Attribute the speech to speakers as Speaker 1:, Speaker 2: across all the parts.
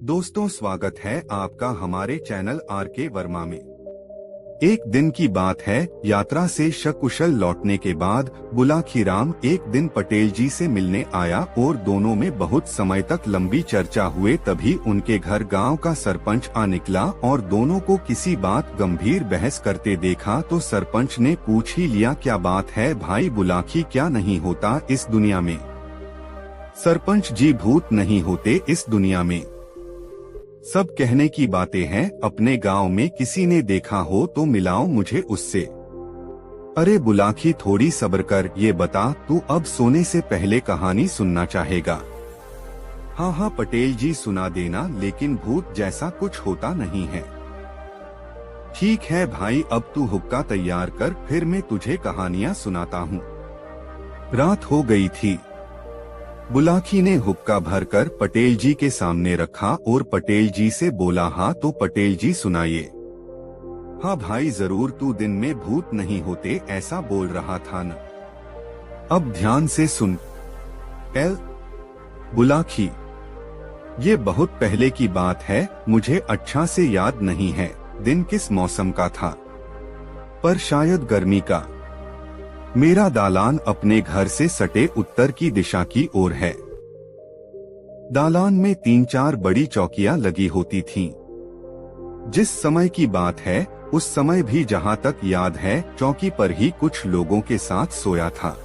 Speaker 1: दोस्तों, स्वागत है आपका हमारे चैनल आर के वर्मा में। एक दिन की बात है, यात्रा से सकुशल लौटने के बाद बुलाखीराम एक दिन पटेल जी से मिलने आया और दोनों में बहुत समय तक लंबी चर्चा हुए। तभी उनके घर गांव का सरपंच आ निकला और दोनों को किसी बात गंभीर बहस करते देखा तो सरपंच ने पूछ ही लिया, क्या बात है भाई बुलाखी, क्या नहीं होता इस दुनिया में? सरपंच जी, भूत नहीं होते इस दुनिया में, सब कहने की बातें हैं। अपने गांव में किसी ने देखा हो तो मिलाओ मुझे उससे। अरे बुलाखी, थोड़ी सब्र कर, ये बता तू अब सोने से पहले कहानी सुनना चाहेगा? हाँ हाँ पटेल जी, सुना देना, लेकिन भूत जैसा कुछ होता नहीं है। ठीक है भाई, अब तू हुक्का तैयार कर, फिर मैं तुझे कहानियां सुनाता हूँ। रात हो गई थी। बुलाखी ने हुक्का भरकर पटेल जी के सामने रखा और पटेल जी से बोला, हाँ तो पटेल जी सुनाइए। हाँ भाई जरूर, तू दिन में भूत नहीं होते ऐसा बोल रहा था न। अब ध्यान से सुन। एल बुलाखी, ये बहुत पहले की बात है, मुझे अच्छा से याद नहीं है दिन किस मौसम का था, पर शायद गर्मी का। मेरा दालान अपने घर से सटे उत्तर की दिशा की ओर है। दालान में 3-4 बड़ी चौकियां लगी होती थीं। जिस समय की बात है, उस समय भी जहां तक याद है चौकी पर ही कुछ लोगों के साथ सोया था।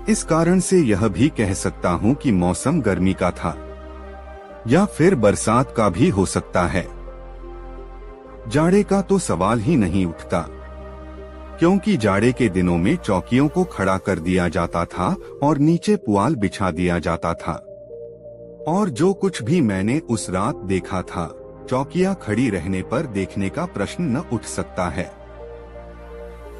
Speaker 1: इस कारण से यह भी कह सकता हूं कि मौसम गर्मी का था या फिर बरसात का भी हो सकता है। जाड़े का तो सवाल ही नहीं उठता, क्योंकि जाड़े के दिनों में चौकियों को खड़ा कर दिया जाता था और नीचे पुआल बिछा दिया जाता था। और जो कुछ भी मैंने उस रात देखा था, चौकियां खड़ी रहने पर देखने का प्रश्न न उठ सकता है।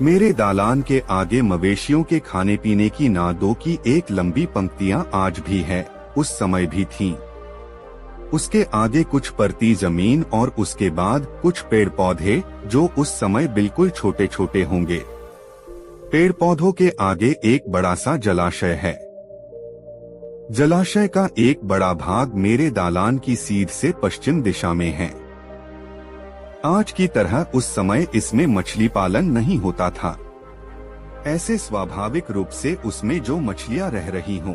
Speaker 1: मेरे दालान के आगे मवेशियों के खाने पीने की नादों की एक लंबी पंक्तियां आज भी है, उस समय भी थीं। उसके आगे कुछ परती जमीन और उसके बाद कुछ पेड़ पौधे जो उस समय बिल्कुल छोटे छोटे होंगे। पेड़ पौधों के आगे एक बड़ा सा जलाशय है। जलाशय का एक बड़ा भाग मेरे दालान की सीध से पश्चिम दिशा में है। आज की तरह उस समय इसमें मछली पालन नहीं होता था, ऐसे स्वाभाविक रूप से उसमें जो मछलियां रह रही हों।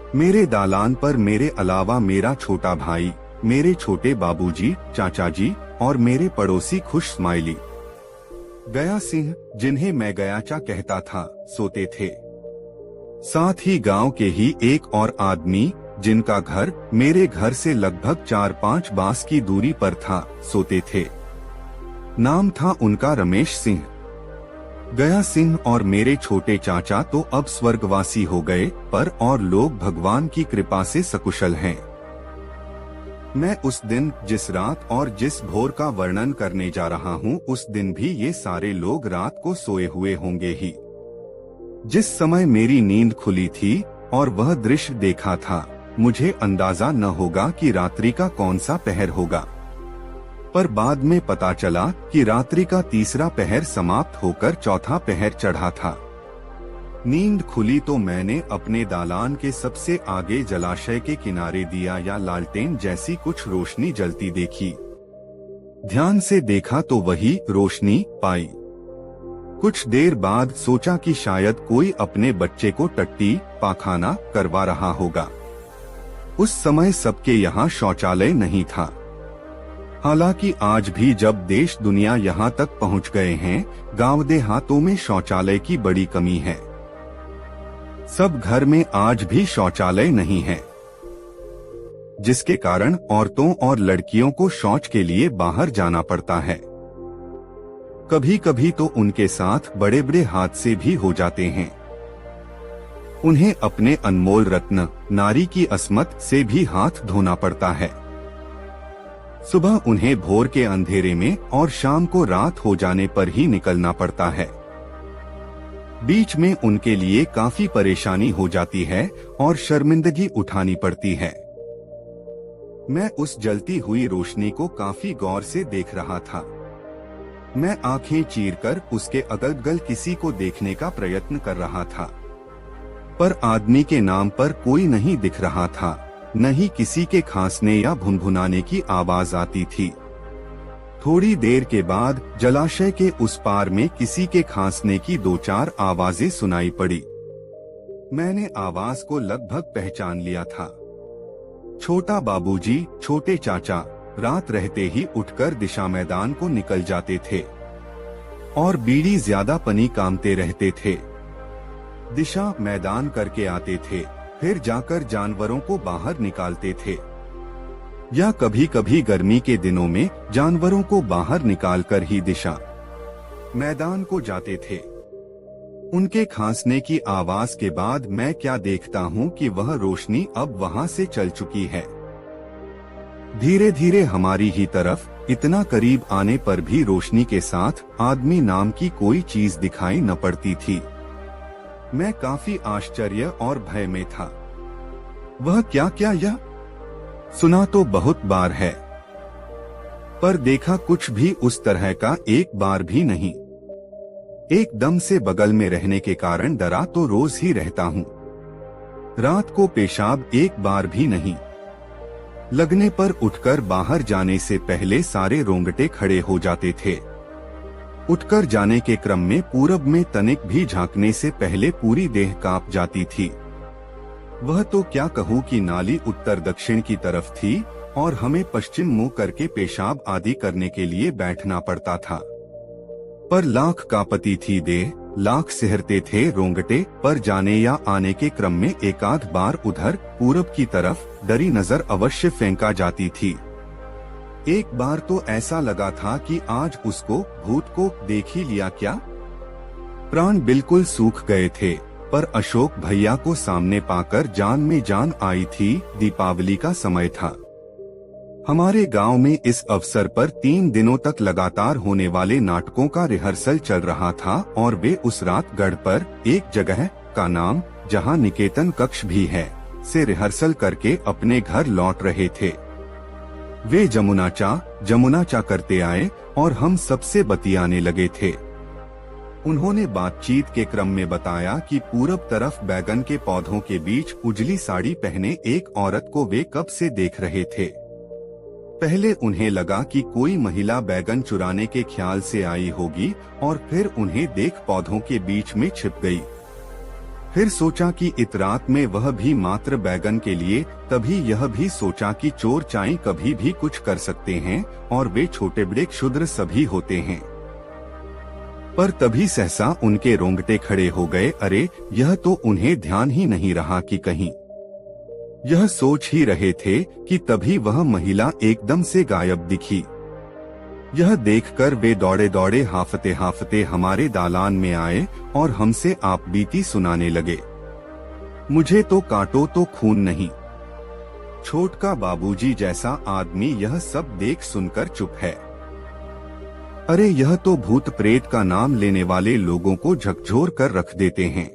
Speaker 1: मेरे दालान पर मेरे अलावा मेरा छोटा भाई, मेरे छोटे बाबूजी, चाचा जी और मेरे पड़ोसी खुश स्माइली, गया सिंह, जिन्हें मैं गयाचा कहता था, सोते थे। साथ ही गांव के ही एक और आदमी, जिनका घर मेरे घर से लगभग 4-5 बांस की दूरी पर था, सोते थे। नाम था उनका रमेश सिंह। गया सिंह और मेरे छोटे चाचा तो अब स्वर्गवासी हो गए, पर और लोग भगवान की कृपा से सकुशल हैं। मैं उस दिन, जिस रात और जिस भोर का वर्णन करने जा रहा हूँ, उस दिन भी ये सारे लोग रात को सोए हुए होंगे ही। जिस समय मेरी नींद खुली थी और वह दृश्य देखा था, मुझे अंदाजा न होगा कि रात्रि का कौन सा पहर होगा, पर बाद में पता चला कि रात्रि का तीसरा पहर समाप्त होकर चौथा पहर चढ़ा था। नींद खुली तो मैंने अपने दालान के सबसे आगे जलाशय के किनारे दिया या लालटेन जैसी कुछ रोशनी जलती देखी। ध्यान से देखा तो वही रोशनी पाई। कुछ देर बाद सोचा कि शायद कोई अपने बच्चे को टट्टी पाखाना करवा रहा होगा। उस समय सबके यहाँ शौचालय नहीं था। हालांकि आज भी जब देश दुनिया यहाँ तक पहुँच गए हैं, गांव देहातों में शौचालय की बड़ी कमी है। सब घर में आज भी शौचालय नहीं है, जिसके कारण औरतों और लड़कियों को शौच के लिए बाहर जाना पड़ता है। कभी कभी तो उनके साथ बड़े बड़े हादसे भी हो जाते हैं। उन्हें अपने अनमोल रत्न नारी की अस्मत से भी हाथ धोना पड़ता है। सुबह उन्हें भोर के अंधेरे में और शाम को रात हो जाने पर ही निकलना पड़ता है। बीच में उनके लिए काफी परेशानी हो जाती है और शर्मिंदगी उठानी पड़ती है। मैं उस जलती हुई रोशनी को काफी गौर से देख रहा था। मैं आंखें चीरकर उसके अगल-बगल किसी को देखने का प्रयत्न कर रहा था, पर आदमी के नाम पर कोई नहीं दिख रहा था। न ही किसी के खांसने या भुनभुनाने की आवाज आती थी। थोड़ी देर के बाद जलाशय के उस पार में किसी के खांसने की 2-4 आवाजें सुनाई पड़ी। मैंने आवाज को लगभग पहचान लिया था। छोटा बाबूजी, छोटे चाचा रात रहते ही उठकर दिशा मैदान को निकल जाते थे और बीड़ी ज्यादा पनी कामते रहते थे। दिशा मैदान करके आते थे, फिर जाकर जानवरों को बाहर निकालते थे, या कभी कभी गर्मी के दिनों में जानवरों को बाहर निकालकर ही दिशा मैदान को जाते थे। उनके खांसने की आवाज के बाद मैं क्या देखता हूँ कि वह रोशनी अब वहाँ से चल चुकी है। धीरे धीरे हमारी ही तरफ इतना करीब आने पर भी रोशनी के साथ आदमी नाम की कोई चीज दिखाई न पड़ती थी। मैं काफी आश्चर्य और भय में था। वह क्या क्या यह सुना तो बहुत बार है, पर देखा कुछ भी उस तरह का एक बार भी नहीं। एकदम से बगल में रहने के कारण डरा तो रोज ही रहता हूँ। रात को पेशाब एक बार भी नहीं लगने पर उठकर बाहर जाने से पहले सारे रोंगटे खड़े हो जाते थे। उठकर जाने के क्रम में पूरब में तनिक भी झांकने से पहले पूरी देह कांप जाती थी। वह तो क्या कहूँ कि नाली उत्तर दक्षिण की तरफ थी और हमें पश्चिम मुंह करके पेशाब आदि करने के लिए बैठना पड़ता था। पर लाख कांपती थी देह, लाख सिहरते थे रोंगटे, पर जाने या आने के क्रम में एकाध बार उधर पूरब की तरफ डरी नजर अवश्य फेंका जाती थी। एक बार तो ऐसा लगा था कि आज उसको भूत को देख ही लिया क्या। प्राण बिल्कुल सूख गए थे, पर अशोक भैया को सामने पाकर जान में जान आई थी। दीपावली का समय था। हमारे गांव में इस अवसर पर 3 दिनों तक लगातार होने वाले नाटकों का रिहर्सल चल रहा था और वे उस रात गढ़ पर एक जगह का नाम, जहां निकेतन कक्ष भी है, से रिहर्सल करके अपने घर लौट रहे थे। वे जमुनाचा करते आए और हम सबसे बतियाने लगे थे। उन्होंने बातचीत के क्रम में बताया कि पूरब तरफ बैगन के पौधों के बीच उजली साड़ी पहने एक औरत को वे कब से देख रहे थे। पहले उन्हें लगा कि कोई महिला बैगन चुराने के ख्याल से आई होगी और फिर उन्हें देख पौधों के बीच में छिप गई। फिर सोचा कि इत रात में वह भी मात्र बैगन के लिए, तभी यह भी सोचा कि चोर चाई कभी भी कुछ कर सकते हैं और वे छोटे बड़े क्षुद्र सभी होते हैं। पर तभी सहसा उनके रोंगटे खड़े हो गए। अरे, यह तो उन्हें ध्यान ही नहीं रहा कि कहीं यह सोच ही रहे थे कि तभी वह महिला एकदम से गायब दिखी। यह देखकर वे दौड़े दौड़े हाफते हाफते हमारे दालान में आए और हमसे आप बीती सुनाने लगे। मुझे तो काटो तो खून नहीं। छोटका बाबूजी जैसा आदमी यह सब देख सुनकर चुप है। अरे, यह तो भूत प्रेत का नाम लेने वाले लोगों को झकझोर कर रख देते हैं।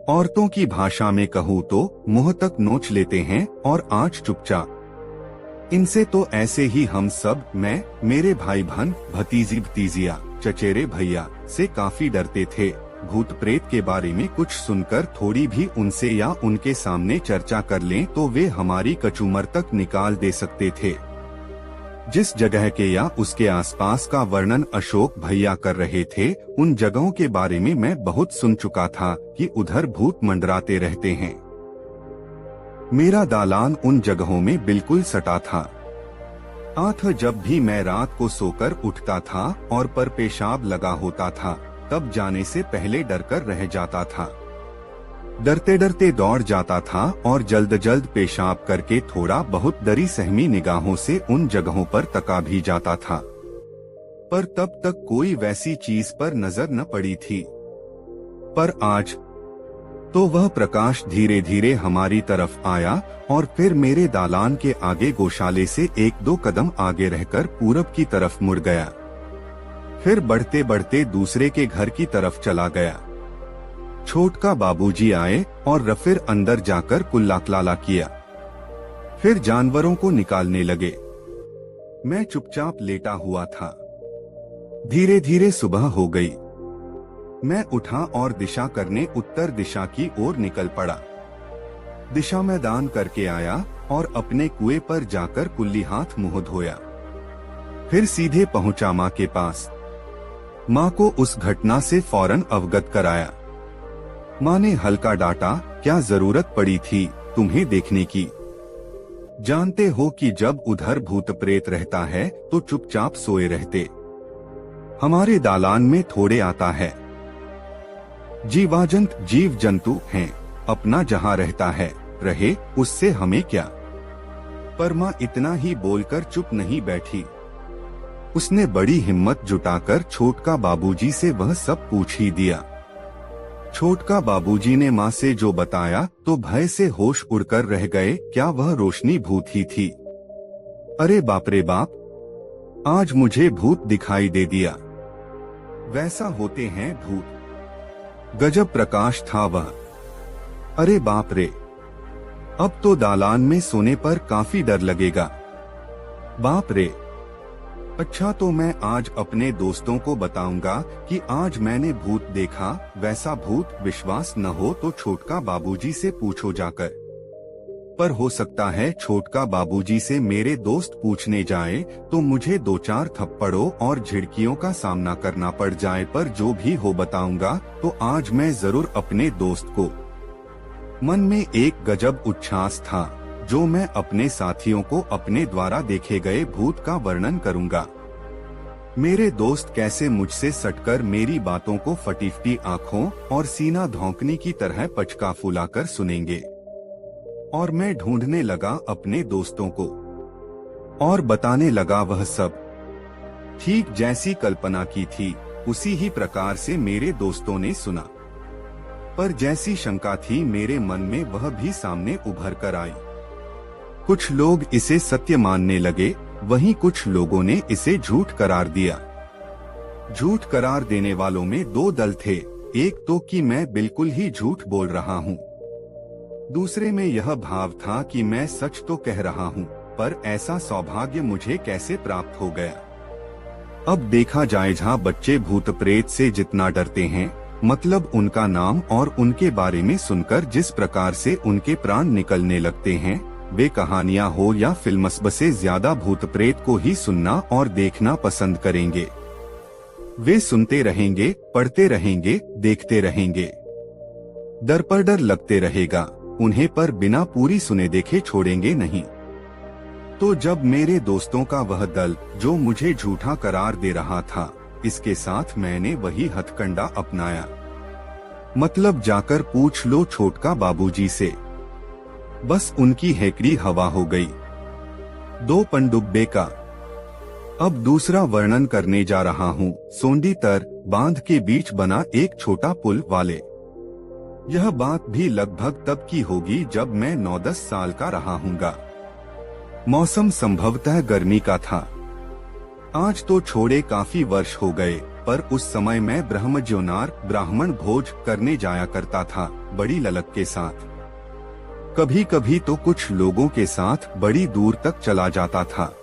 Speaker 1: औरतों की भाषा में कहूँ तो मुंह तक नोच लेते हैं और आंच चुपचाप। इनसे तो ऐसे ही हम सब, मैं, मेरे भाई बहन, भतीजी भतीजिया, चचेरे भैया से काफी डरते थे। भूत प्रेत के बारे में कुछ सुनकर थोड़ी भी उनसे या उनके सामने चर्चा कर लें तो वे हमारी कचूमर तक निकाल दे सकते थे। जिस जगह के या उसके आसपास का वर्णन अशोक भैया कर रहे थे, उन जगहों के बारे में मैं बहुत सुन चुका था कि उधर भूत मंडराते रहते हैं। मेरा दालान उन जगहों में बिल्कुल सटा था। जब भी मैं रात को सोकर उठता था और पर पेशाब लगा होता था, तब जाने से पहले डरकर रह जाता था। डरते डरते दौड़ जाता था और जल्द जल्द पेशाब करके थोड़ा बहुत डरी सहमी निगाहों से उन जगहों पर तका भी जाता था, पर तब तक कोई वैसी चीज पर नजर न पड़ी थी। पर आज तो वह प्रकाश धीरे धीरे हमारी तरफ आया और फिर मेरे दालान के आगे गौशाले से 1-2 कदम आगे रहकर पूरब की तरफ मुड़ गया। फिर बढ़ते बढ़ते दूसरे के घर की तरफ चला गया। छोटका बाबूजी आए और फिर अंदर जाकर कुल्लाकलाला किया। फिर जानवरों को निकालने लगे। मैं चुपचाप लेटा हुआ था। धीरे धीरे सुबह हो गई। मैं उठा और दिशा करने उत्तर दिशा की ओर निकल पड़ा। दिशा में दान करके आया और अपने कुएं पर जाकर कुल्ली हाथ मुंह धोया। फिर सीधे पहुंचा माँ के पास। माँ को उस घटना से फौरन अवगत कराया। माँ ने हल्का डांटा, क्या जरूरत पड़ी थी तुम्हें देखने की? जानते हो कि जब उधर भूत प्रेत रहता है तो चुपचाप सोए रहते। हमारे दालान में थोड़े आता है। जीवाजंत जीव जंतु हैं, अपना जहाँ रहता है रहे, उससे हमें क्या। पर माँ इतना ही बोलकर चुप नहीं बैठी। उसने बड़ी हिम्मत जुटाकर छोटका बाबूजी से वह सब पूछ ही दिया। छोटका बाबूजी ने माँ से जो बताया तो भय से होश उड़कर रह गए। क्या वह रोशनी भूत ही थी? अरे बाप रे बाप, आज मुझे भूत दिखाई दे दिया। वैसा होते हैं भूत। गजब प्रकाश था वह। अरे बाप रे, अब तो दालान में सोने पर काफी डर लगेगा। बाप रे। अच्छा, तो मैं आज अपने दोस्तों को बताऊंगा कि आज मैंने भूत देखा। वैसा भूत विश्वास न हो तो छोटका बाबूजी से पूछो जाकर। पर हो सकता है छोटका बाबूजी से मेरे दोस्त पूछने जाए तो मुझे 2-4 थप्पड़ों और झिड़कियों का सामना करना पड़ जाए। पर जो भी हो बताऊंगा तो आज मैं जरूर अपने दोस्त को। मन में एक गजब उच्छ्वास था जो मैं अपने साथियों को अपने द्वारा देखे गए भूत का वर्णन करूंगा। मेरे दोस्त कैसे मुझसे सटकर मेरी बातों को फटीफटी आंखों और सीना धौंकने की तरह पचका फुलाकर सुनेंगे। और मैं ढूंढने लगा अपने दोस्तों को और बताने लगा वह सब। ठीक जैसी कल्पना की थी उसी ही प्रकार से मेरे दोस्तों ने सुना। पर जैसी शंका थी मेरे मन में वह भी सामने उभर कर आई। कुछ लोग इसे सत्य मानने लगे, वहीं कुछ लोगों ने इसे झूठ करार दिया। झूठ करार देने वालों में 2 दल थे। एक तो कि मैं बिल्कुल ही झूठ बोल रहा हूँ। दूसरे में यह भाव था कि मैं सच तो कह रहा हूँ, पर ऐसा सौभाग्य मुझे कैसे प्राप्त हो गया। अब देखा जाए, जहाँ बच्चे भूत प्रेत से जितना डरते हैं, मतलब उनका नाम और उनके बारे में सुनकर जिस प्रकार से उनके प्राण निकलने लगते हैं, वे कहानियां हो या फिल्म्स से ज्यादा भूत प्रेत को ही सुनना और देखना पसंद करेंगे। वे सुनते रहेंगे, पढ़ते रहेंगे, देखते रहेंगे। डर पर डर लगते रहेगा उन्हें, पर बिना पूरी सुने देखे छोड़ेंगे नहीं। तो जब मेरे दोस्तों का वह दल जो मुझे झूठा करार दे रहा था, इसके साथ मैंने वही हथकंडा अपनाया। मतलब जाकर पूछ लो छोटका बाबूजी से। बस उनकी हेकड़ी हवा हो गई। 2 पनडुब्बे का। अब दूसरा वर्णन करने जा रहा हूँ। सोंडी तर बांध के बीच बना एक छोटा पुल वाले। यह बात भी लगभग तब की होगी जब मैं 9-10 साल का रहा हूँगा। मौसम संभवतः गर्मी का था। आज तो छोड़े काफी वर्ष हो गए, पर उस समय मैं ब्राह्मण भोज करने जाया करता था बड़ी ललक के साथ। कभी कभी तो कुछ लोगों के साथ बड़ी दूर तक चला जाता था।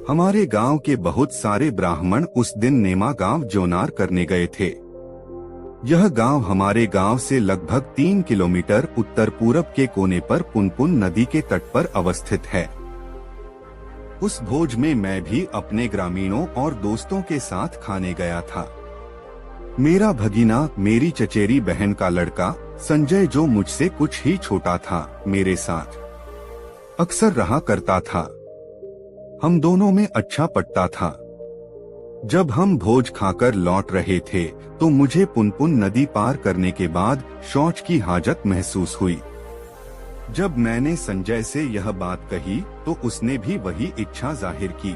Speaker 1: हमारे गांव के बहुत सारे ब्राह्मण उस दिन नेमा गांव जोनार करने गए थे। यह गांव हमारे गांव से लगभग 3 किलोमीटर उत्तर पूरब के कोने पर पुनपुन नदी के तट पर अवस्थित है। उस भोज में मैं भी अपने ग्रामीणों और दोस्तों के साथ खाने गया था। मेरा भगीना, मेरी चचेरी बहन का लड़का संजय, जो मुझसे कुछ ही छोटा था, मेरे साथ अक्सर रहा करता था। हम दोनों में अच्छा पटता था। जब हम भोज खाकर लौट रहे थे तो मुझे पुनपुन नदी पार करने के बाद शौच की हाजत महसूस हुई। जब मैंने संजय से यह बात कही तो उसने भी वही इच्छा जाहिर की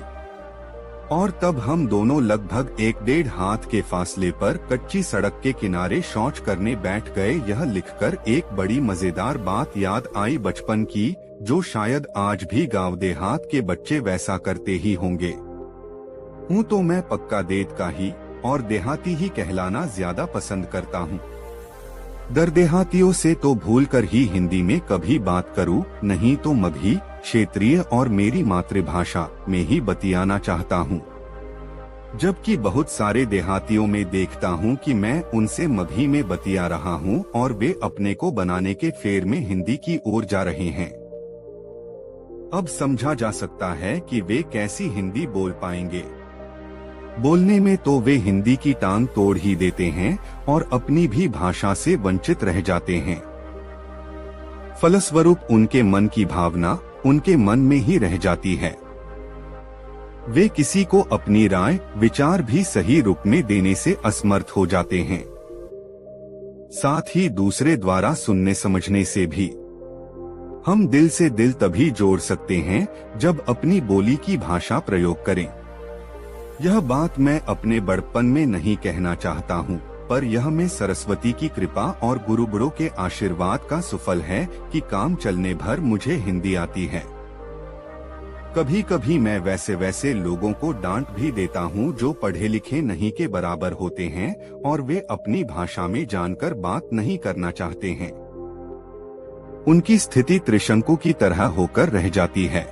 Speaker 1: और तब हम दोनों लगभग 1-1.5 हाथ के फासले पर कच्ची सड़क के किनारे शौच करने बैठ गए। यह लिखकर एक बड़ी मजेदार बात याद आई बचपन की, जो शायद आज भी गांव देहात के बच्चे वैसा करते ही होंगे। हूँ तो मैं पक्का देत का ही और देहाती ही कहलाना ज्यादा पसंद करता हूँ। दरदेहातियों से तो भूलकर ही हिंदी में कभी बात करूँ, नहीं तो मगही, क्षेत्रीय और मेरी मातृभाषा में ही बतियाना चाहता हूँ। जबकि बहुत सारे देहातियों में देखता हूँ कि मैं उनसे मगही में बतिया रहा हूँ और वे अपने को बनाने के फेर में हिंदी की ओर जा रहे हैं। अब समझा जा सकता है कि वे कैसी हिंदी बोल पाएंगे। बोलने में तो वे हिंदी की टांग तोड़ ही देते हैं और अपनी भी भाषा से वंचित रह जाते हैं। फलस्वरूप उनके मन की भावना उनके मन में ही रह जाती है। वे किसी को अपनी राय विचार भी सही रूप में देने से असमर्थ हो जाते हैं, साथ ही दूसरे द्वारा सुनने समझने से भी। हम दिल से दिल तभी जोड़ सकते हैं जब अपनी बोली की भाषा प्रयोग करें। यह बात मैं अपने बड़पन में नहीं कहना चाहता हूँ, पर यह मैं सरस्वती की कृपा और गुरु बड़ों के आशीर्वाद का सुफल है कि काम चलने भर मुझे हिंदी आती है। कभी कभी मैं वैसे लोगों को डांट भी देता हूँ जो पढ़े लिखे नहीं के बराबर होते हैं और वे अपनी भाषा में जानकर बात नहीं करना चाहते हैं। उनकी स्थिति त्रिशंकु की तरह होकर रह जाती है।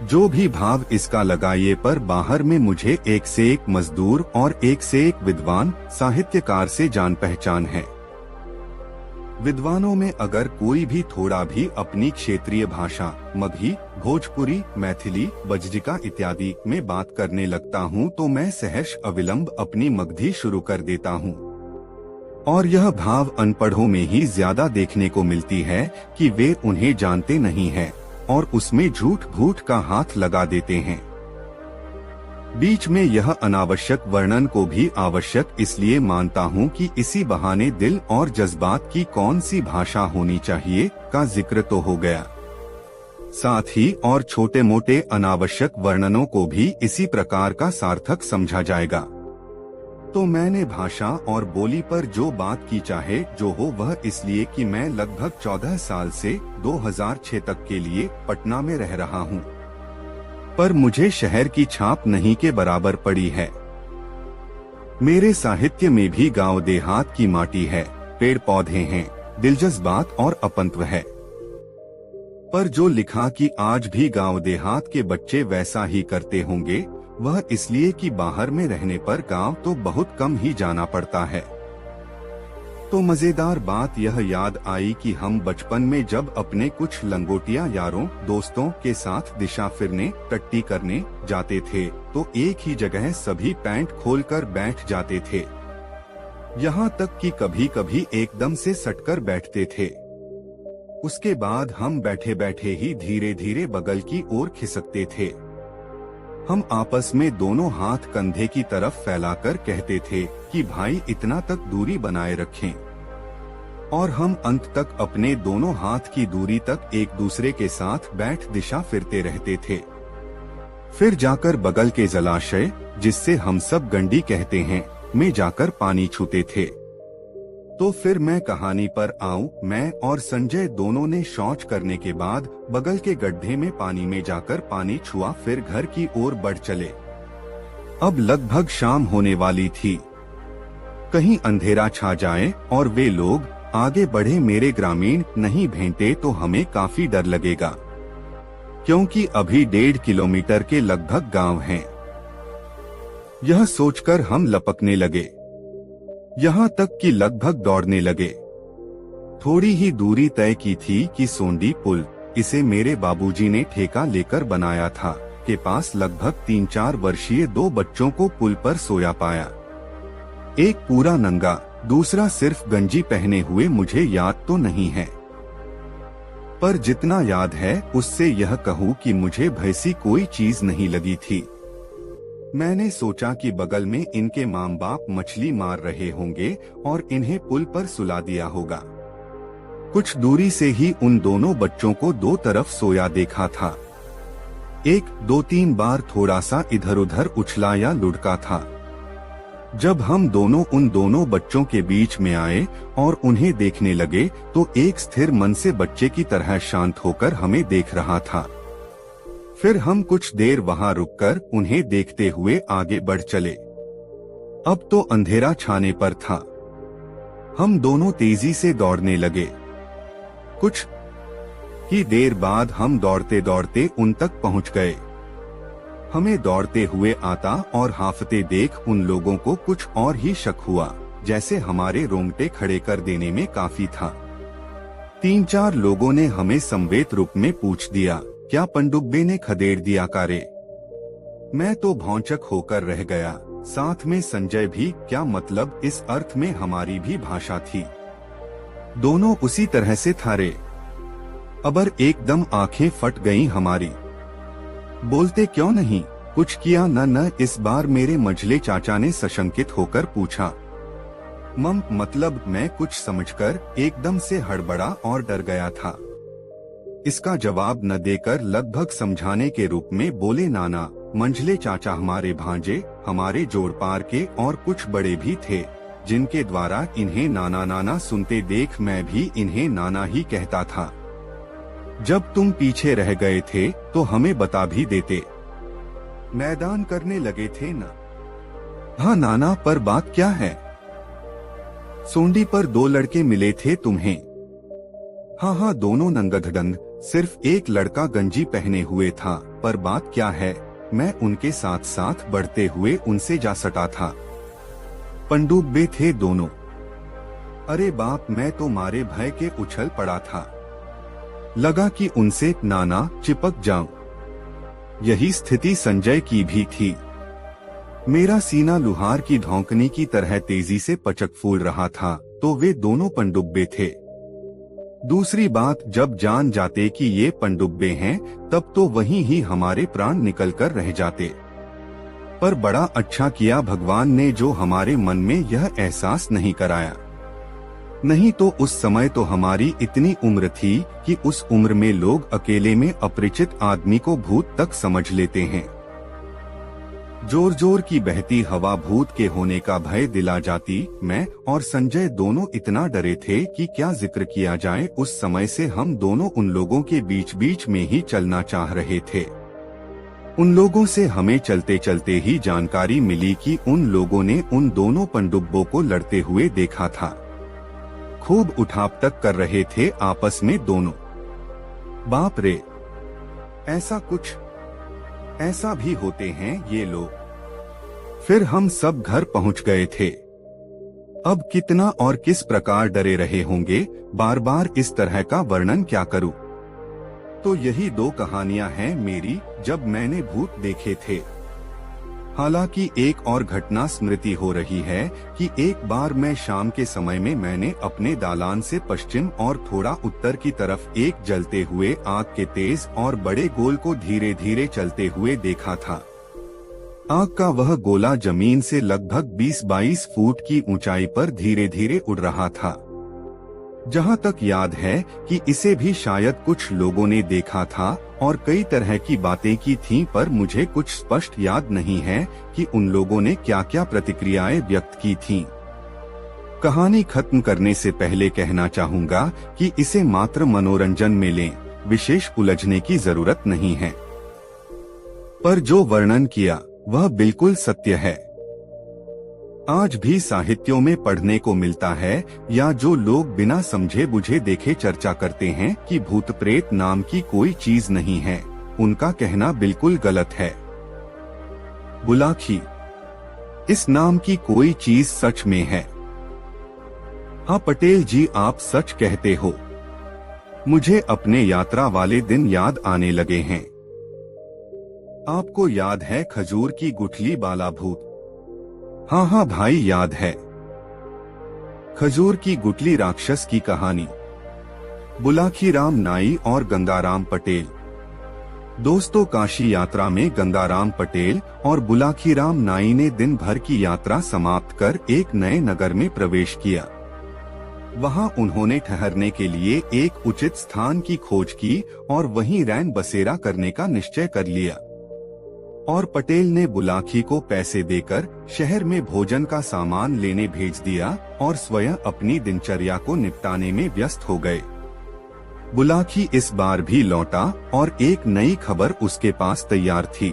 Speaker 1: जो भी भाव इसका लगाइए, पर बाहर में मुझे एक से एक मजदूर और एक से एक विद्वान साहित्यकार से जान पहचान है। विद्वानों में अगर कोई भी थोड़ा भी अपनी क्षेत्रीय भाषा मगही, भोजपुरी, मैथिली, बज्जिका इत्यादि में बात करने लगता हूँ तो मैं सहर्ष अविलंब अपनी मगधी शुरू कर देता हूँ। और यह भाव अनपढ़ों में ही ज्यादा देखने को मिलती है कि वे उन्हें जानते नहीं हैं और उसमें झूठ भूठ का हाथ लगा देते हैं। बीच में यह अनावश्यक वर्णन को भी आवश्यक इसलिए मानता हूँ कि इसी बहाने दिल और जज्बात की कौन सी भाषा होनी चाहिए का जिक्र तो हो गया। साथ ही और छोटे मोटे अनावश्यक वर्णनों को भी इसी प्रकार का सार्थक समझा जाएगा। तो मैंने भाषा और बोली पर जो बात की, चाहे जो हो, वह इसलिए कि मैं लगभग 14 साल से 2006 तक के लिए पटना में रह रहा हूँ, पर मुझे शहर की छाप नहीं के बराबर पड़ी है। मेरे साहित्य में भी गांव देहात की माटी है, पेड़ पौधे हैं, दिलजज्बात और अपनत्व है। पर जो लिखा कि आज भी गांव देहात के बच्चे वैसा ही करते होंगे, वह इसलिए कि बाहर में रहने पर गांव तो बहुत कम ही जाना पड़ता है। तो मजेदार बात यह याद आई कि हम बचपन में जब अपने कुछ लंगोटिया यारों दोस्तों के साथ दिशा फिरने टट्टी करने जाते थे तो एक ही जगह सभी पैंट खोलकर बैठ जाते थे। यहाँ तक कि कभी कभी एकदम से सटकर बैठते थे। उसके बाद हम बैठे बैठे ही धीरे धीरे बगल की ओर खिसकते थे। हम आपस में दोनों हाथ कंधे की तरफ फैलाकर कहते थे कि भाई इतना तक दूरी बनाए रखें, और हम अंत तक अपने दोनों हाथ की दूरी तक एक दूसरे के साथ बैठ दिशा फिरते रहते थे। फिर जाकर बगल के जलाशय, जिससे हम सब गंडी कहते हैं, में जाकर पानी छूते थे। तो फिर मैं कहानी पर आऊं। मैं और संजय दोनों ने शौच करने के बाद बगल के गड्ढे में पानी में जाकर पानी छुआ, फिर घर की ओर बढ़ चले। अब लगभग शाम होने वाली थी। कहीं अंधेरा छा जाए और वे लोग आगे बढ़े मेरे ग्रामीण नहीं भेंटे तो हमें काफी डर लगेगा, क्योंकि अभी 1.5 किलोमीटर के लगभग गांव हैं। यह सोचकर हम लपकने लगे, यहाँ तक कि लगभग दौड़ने लगे। थोड़ी ही दूरी तय की थी कि सोंडी पुल, इसे मेरे बाबूजी ने ठेका लेकर बनाया था, के पास लगभग 3-4 वर्षीय 2 बच्चों को पुल पर सोया पाया। एक पूरा नंगा, दूसरा सिर्फ गंजी पहने हुए। मुझे याद तो नहीं है, पर जितना याद है उससे यह कहूँ कि मुझे भैंसी कोई चीज नहीं लगी थी। मैंने सोचा कि बगल में इनके माँ बाप मछली मार रहे होंगे और इन्हें पुल पर सुला दिया होगा। कुछ दूरी से ही उन दोनों बच्चों को 2 तरफ सोया देखा था। एक 2-3 बार थोड़ा सा इधर उधर उछला या लुढ़का था। जब हम दोनों उन दोनों बच्चों के बीच में आए और उन्हें देखने लगे तो एक स्थिर मन से बच्चे की तरह शांत होकर हमें देख रहा था। फिर हम कुछ देर वहां रुककर उन्हें देखते हुए आगे बढ़ चले। अब तो अंधेरा छाने पर था। हम दोनों तेजी से दौड़ने लगे। कुछ ही देर बाद हम दौड़ते दौड़ते उन तक पहुंच गए। हमें दौड़ते हुए आता और हाफते देख उन लोगों को कुछ और ही शक हुआ, जैसे हमारे रोंगटे खड़े कर देने में काफी था। 3-4 लोगों ने हमें संवेद रूप में पूछ दिया, क्या पनडुब्बे ने खदेड़ दिया कारे? मैं तो भौंचक होकर रह गया, साथ में संजय भी। क्या मतलब? इस अर्थ में हमारी भी भाषा थी। दोनों उसी तरह से थारे। अबर एकदम आंखें फट गईं हमारी। बोलते क्यों नहीं? कुछ किया न? इस बार मेरे मंझले चाचा ने सशंकित होकर पूछा। मतलब मैं कुछ समझकर एकदम से हड़बड़ा और डर गया था। इसका जवाब न देकर लगभग समझाने के रूप में बोले, नाना, मंझले चाचा हमारे भांजे, हमारे जोड़पार के और कुछ बड़े भी थे, जिनके द्वारा इन्हें नाना नाना सुनते देख मैं भी इन्हें नाना ही कहता था। जब तुम पीछे रह गए थे तो हमें बता भी देते। मैदान करने लगे थे न? हाँ नाना, पर बात क्या है? सोंडी पर 2 लड़के मिले थे तुम्हें। हाँ, दोनों नंगधड़ंग, सिर्फ एक लड़का गंजी पहने हुए था। पर बात क्या है? मैं उनके साथ साथ बढ़ते हुए उनसे जा सटा था। पनडुब्बे थे दोनों। अरे बाप, मैं तो मारे भय के उछल पड़ा था। लगा कि उनसे नाना चिपक जाऊं। यही स्थिति संजय की भी थी। मेरा सीना लुहार की धौंकनी की तरह तेजी से पचक फूल रहा था, तो वे दोनों पनडुब्बे थे। दूसरी बात, जब जान जाते कि ये पनडुब्बे हैं, तब तो वहीं ही हमारे प्राण निकलकर रह जाते। पर बड़ा अच्छा किया भगवान ने जो हमारे मन में यह एहसास नहीं कराया। नहीं तो उस समय तो हमारी इतनी उम्र थी कि उस उम्र में लोग अकेले में अपरिचित आदमी को भूत तक समझ लेते हैं। जोर जोर की बहती हवा भूत के होने का भय दिला जाती। मैं और संजय दोनों इतना डरे थे कि क्या जिक्र किया जाए। उस समय से हम दोनों उन लोगों के बीच बीच में ही चलना चाह रहे थे। उन लोगों से हमें चलते चलते ही जानकारी मिली कि उन लोगों ने उन दोनों पनडुब्बों को लड़ते हुए देखा था। खूब उठापटक कर रहे थे आपस में दोनों। बाप रे, ऐसा कुछ, ऐसा भी होते हैं ये लोग। फिर हम सब घर पहुंच गए थे। अब कितना और किस प्रकार डरे रहे होंगे, बार बार इस तरह का वर्णन क्या करूं। तो यही 2 कहानियां हैं मेरी जब मैंने भूत देखे थे। हालांकि एक और घटना स्मृति हो रही है कि एक बार मैं शाम के समय में मैंने अपने दालान से पश्चिम और थोड़ा उत्तर की तरफ एक जलते हुए आग के तेज और बड़े गोल को धीरे धीरे चलते हुए देखा था। आग का वह गोला जमीन से लगभग 20-22 फुट की ऊंचाई पर धीरे धीरे उड़ रहा था। जहां तक याद है कि इसे भी शायद कुछ लोगों ने देखा था और कई तरह की बातें की थीं, पर मुझे कुछ स्पष्ट याद नहीं है कि उन लोगों ने क्या क्या प्रतिक्रियाएं व्यक्त की थीं। कहानी खत्म करने से पहले कहना चाहूंगा कि इसे मात्र मनोरंजन में लें, विशेष उलझने की जरूरत नहीं है। पर जो वर्णन किया वह बिल्कुल सत्य है। आज भी साहित्यों में पढ़ने को मिलता है, या जो लोग बिना समझे बुझे देखे चर्चा करते हैं कि भूत प्रेत नाम की कोई चीज नहीं है, उनका कहना बिल्कुल गलत है। बुलाखी, इस नाम की कोई चीज सच में है। हाँ पटेल जी, आप सच कहते हो। मुझे अपने यात्रा वाले दिन याद आने लगे हैं। आपको याद है खजूर की गुठली वाला भूत? हाँ भाई, याद है। खजूर की गुठली राक्षस की कहानी। बुलाखीराम नाई और गंगाराम पटेल। दोस्तों, काशी यात्रा में गंगाराम पटेल और बुलाखीराम नाई ने दिन भर की यात्रा समाप्त कर एक नए नगर में प्रवेश किया। वहां उन्होंने ठहरने के लिए एक उचित स्थान की खोज की और वहीं रैन बसेरा करने का निश्चय कर लिया। और पटेल ने बुलाखी को पैसे देकर शहर में भोजन का सामान लेने भेज दिया और स्वयं अपनी दिनचर्या को निपटाने में व्यस्त हो गए। बुलाखी इस बार भी लौटा और एक नई खबर उसके पास तैयार थी।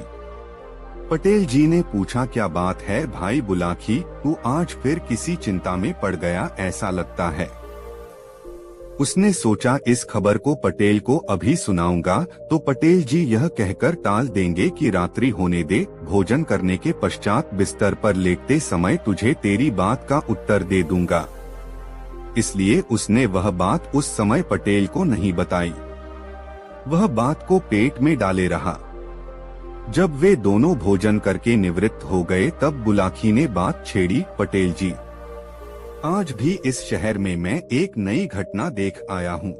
Speaker 1: पटेल जी ने पूछा, क्या बात है भाई बुलाखी, तू आज फिर किसी चिंता में पड़ गया ऐसा लगता है। उसने सोचा इस खबर को पटेल को अभी सुनाऊंगा तो पटेल जी यह कहकर टाल देंगे कि रात्रि होने दे, भोजन करने के पश्चात बिस्तर पर लेटते समय तुझे तेरी बात का उत्तर दे दूंगा। इसलिए उसने वह बात उस समय पटेल को नहीं बताई। वह बात को पेट में डाले रहा। जब वे दोनों भोजन करके निवृत्त हो गए तब बुलाकी ने बात छेड़ी, पटेल जी, आज भी इस शहर में मैं एक नई घटना देख आया हूँ।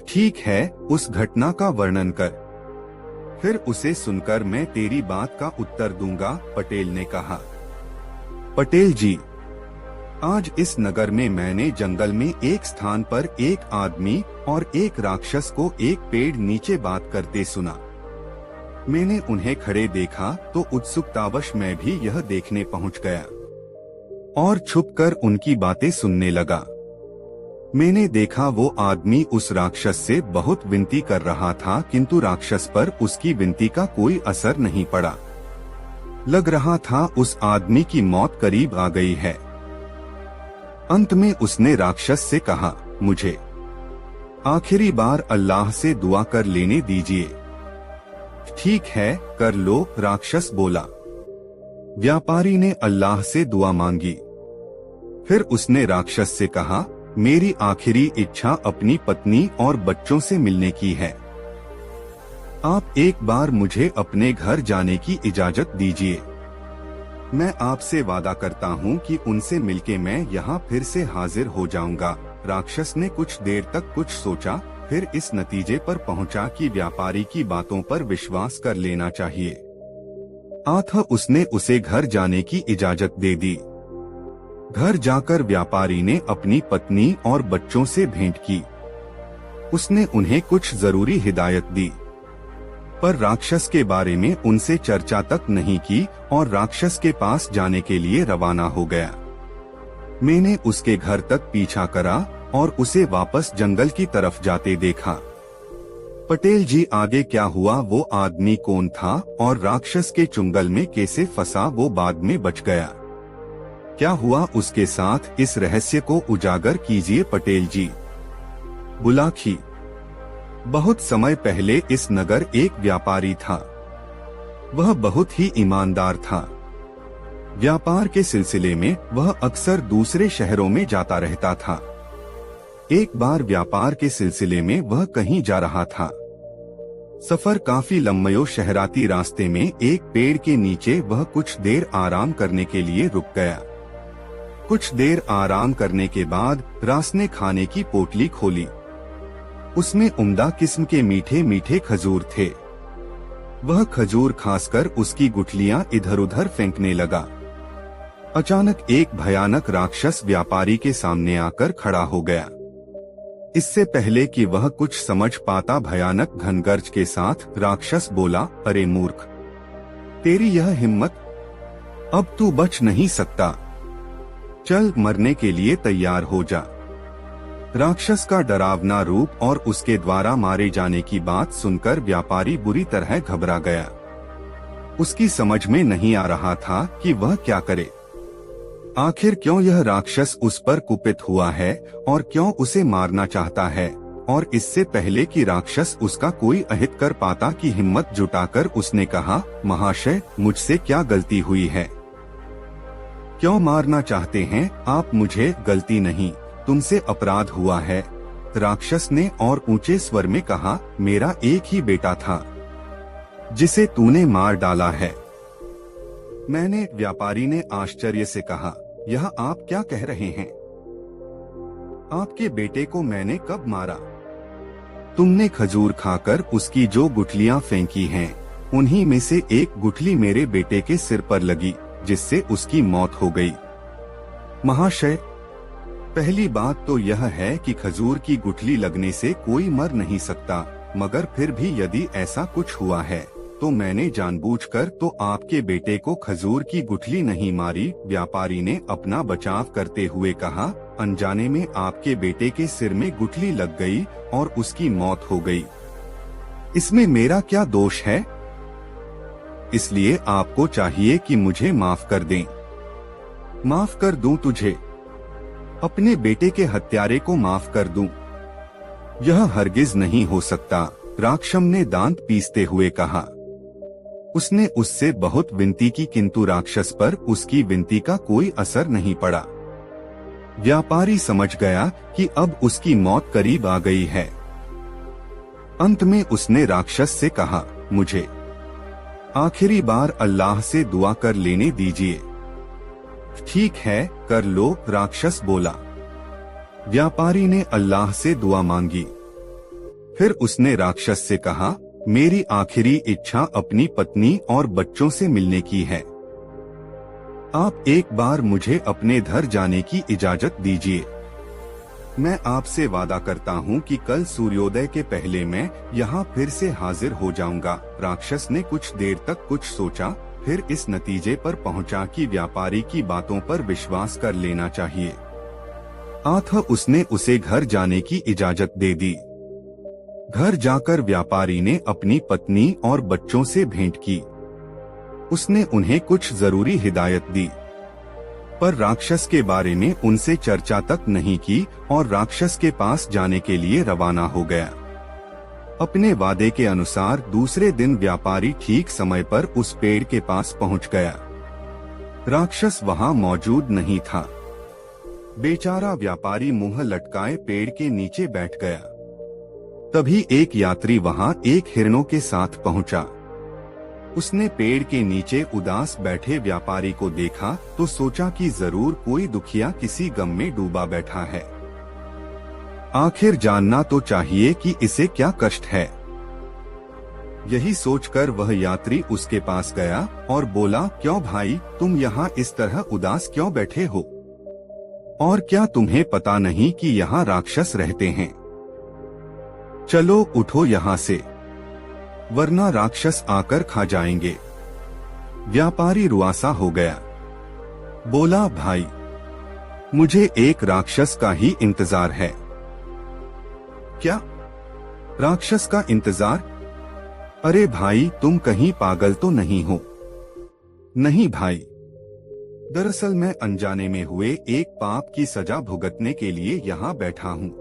Speaker 1: ठीक है, उस घटना का वर्णन कर, फिर उसे सुनकर मैं तेरी बात का उत्तर दूंगा, पटेल ने कहा। पटेल जी, आज इस नगर में मैंने जंगल में एक स्थान पर एक आदमी और एक राक्षस को एक पेड़ नीचे बात करते सुना। मैंने उन्हें खड़े देखा तो उत्सुकतावश मैं भी यह देखने पहुंच गया और छुपकर उनकी बातें सुनने लगा। मैंने देखा वो आदमी उस राक्षस से बहुत विनती कर रहा था, किंतु राक्षस पर उसकी विनती का कोई असर नहीं पड़ा। लग रहा था उस आदमी की मौत करीब आ गई है। अंत में उसने राक्षस से कहा, मुझे आखिरी बार अल्लाह से दुआ कर लेने दीजिए। ठीक है, कर लो, राक्षस बोला। व्यापारी ने अल्लाह से दुआ मांगी। फिर उसने राक्षस से कहा, मेरी आखिरी इच्छा अपनी पत्नी और बच्चों से मिलने की है। आप एक बार मुझे अपने घर जाने की इजाजत दीजिए। मैं आपसे वादा करता हूँ कि उनसे मिलके मैं यहाँ फिर से हाजिर हो जाऊंगा। राक्षस ने कुछ देर तक कुछ सोचा, फिर इस नतीजे पर पहुँचा कि व्यापारी की बातों पर विश्वास कर लेना चाहिए। अतः उसने उसे घर जाने की इजाजत दे दी। घर जाकर व्यापारी ने अपनी पत्नी और बच्चों से भेंट की। उसने उन्हें कुछ जरूरी हिदायत दी, पर राक्षस के बारे में उनसे चर्चा तक नहीं की और राक्षस के पास जाने के लिए रवाना हो गया। मैंने उसके घर तक पीछा करा और उसे वापस जंगल की तरफ जाते देखा। पटेल जी, आगे क्या हुआ, वो आदमी कौन था और राक्षस के चुंगल में कैसे फंसा, वो बाद में बच गया। क्या हुआ उसके साथ, इस रहस्य को उजागर कीजिए पटेल जी। बुलाकी, बहुत समय पहले इस नगर एक व्यापारी था। वह बहुत ही ईमानदार था। व्यापार के सिलसिले में वह अक्सर दूसरे शहरों में जाता रहता था। एक बार व्यापार के सिलसिले में वह कहीं जा रहा था। सफर काफी लंबयो शहराती रास्ते में एक पेड़ के नीचे वह कुछ देर आराम करने के लिए रुक गया। कुछ देर आराम करने के बाद रास ने खाने की पोटली खोली। उसमें उम्दा किस्म के मीठे मीठे खजूर थे। वह खजूर खासकर उसकी गुठलियां इधर उधर फेंकने लगा। अचानक एक भयानक राक्षस व्यापारी के सामने आकर खड़ा हो गया। इससे पहले कि वह कुछ समझ पाता, भयानक घनगर्ज के साथ राक्षस बोला, अरे मूर्ख, तेरी यह हिम्मत, अब तू बच नहीं सकता। चल, मरने के लिए तैयार हो जा। राक्षस का डरावना रूप और उसके द्वारा मारे जाने की बात सुनकर व्यापारी बुरी तरह घबरा गया। उसकी समझ में नहीं आ रहा था कि वह क्या करे। आखिर क्यों यह राक्षस उस पर कुपित हुआ है और क्यों उसे मारना चाहता है, और इससे पहले कि राक्षस उसका कोई अहित कर पाता की हिम्मत जुटाकर उसने कहा, महाशय, मुझसे क्या गलती हुई है, क्यों मारना चाहते हैं आप मुझे? गलती नहीं, तुमसे अपराध हुआ है, राक्षस ने और ऊंचे स्वर में कहा। मेरा एक ही बेटा था जिसे तूने मार डाला है। मैंने, व्यापारी ने आश्चर्य से कहा, यह आप क्या कह रहे हैं? आपके बेटे को मैंने कब मारा? तुमने खजूर खाकर उसकी जो गुठलियां फेंकी हैं, उन्हीं में से एक गुठली मेरे बेटे के सिर पर लगी, जिससे उसकी मौत हो गई। महाशय, पहली बात तो यह है कि खजूर की गुठली लगने से कोई मर नहीं सकता, मगर फिर भी यदि ऐसा कुछ हुआ है तो मैंने जानबूझकर तो आपके बेटे को खजूर की गुठली नहीं मारी। व्यापारी ने अपना बचाव करते हुए कहा, अनजाने में आपके बेटे के सिर में गुठली लग गई और उसकी मौत हो गई। इसमें मेरा क्या दोष है? इसलिए आपको चाहिए कि मुझे माफ कर दें। माफ कर दूं तुझे? अपने बेटे के हत्यारे को माफ कर दूं? यह हरगिज नहीं हो सकता, राक्षम ने दांत पीसते हुए कहा। उसने उससे बहुत विनती की किंतु राक्षस पर उसकी विनती का कोई असर नहीं पड़ा। व्यापारी समझ गया कि अब उसकी मौत करीब आ गई है। अंत में उसने राक्षस से कहा, मुझे आखिरी बार अल्लाह से दुआ कर लेने दीजिए। ठीक है, कर लो, राक्षस बोला। व्यापारी ने अल्लाह से दुआ मांगी। फिर उसने राक्षस से कहा, मेरी आखिरी इच्छा अपनी पत्नी और बच्चों से मिलने की है। आप एक बार मुझे अपने घर जाने की इजाजत दीजिए। मैं आपसे वादा करता हूँ कि कल सूर्योदय के पहले मैं यहाँ फिर से हाजिर हो जाऊंगा। राक्षस ने कुछ देर तक कुछ सोचा, फिर इस नतीजे पर पहुँचा कि व्यापारी की बातों पर विश्वास कर लेना चाहिए। अतः उसने उसे घर जाने की इजाजत दे दी। घर जाकर व्यापारी ने अपनी पत्नी और बच्चों से भेंट की। उसने उन्हें कुछ जरूरी हिदायत दी, पर राक्षस के बारे में उनसे चर्चा तक नहीं की और राक्षस के पास जाने के लिए रवाना हो गया। अपने वादे के अनुसार दूसरे दिन व्यापारी ठीक समय पर उस पेड़ के पास पहुंच गया। राक्षस वहां मौजूद नहीं था। बेचारा व्यापारी मुंह लटकाए पेड़ के नीचे बैठ गया। तभी एक यात्री वहां एक हिरणों के साथ पहुंचा। उसने पेड़ के नीचे उदास बैठे व्यापारी को देखा तो सोचा कि जरूर कोई दुखिया किसी गम में डूबा बैठा है। आखिर जानना तो चाहिए कि इसे क्या कष्ट है। यही सोचकर वह यात्री उसके पास गया और बोला, क्यों भाई, तुम यहाँ इस तरह उदास क्यों बैठे हो? और क्या तुम्हें पता नहीं कि यहाँ राक्षस रहते हैं? चलो उठो यहाँ से, वरना राक्षस आकर खा जाएंगे। व्यापारी रुआसा हो गया। बोला, भाई, मुझे एक राक्षस का ही इंतजार है। क्या राक्षस का इंतजार? अरे भाई, तुम कहीं पागल तो नहीं हो? नहीं भाई, दरअसल मैं अनजाने में हुए एक पाप की सजा भुगतने के लिए यहाँ बैठा हूँ।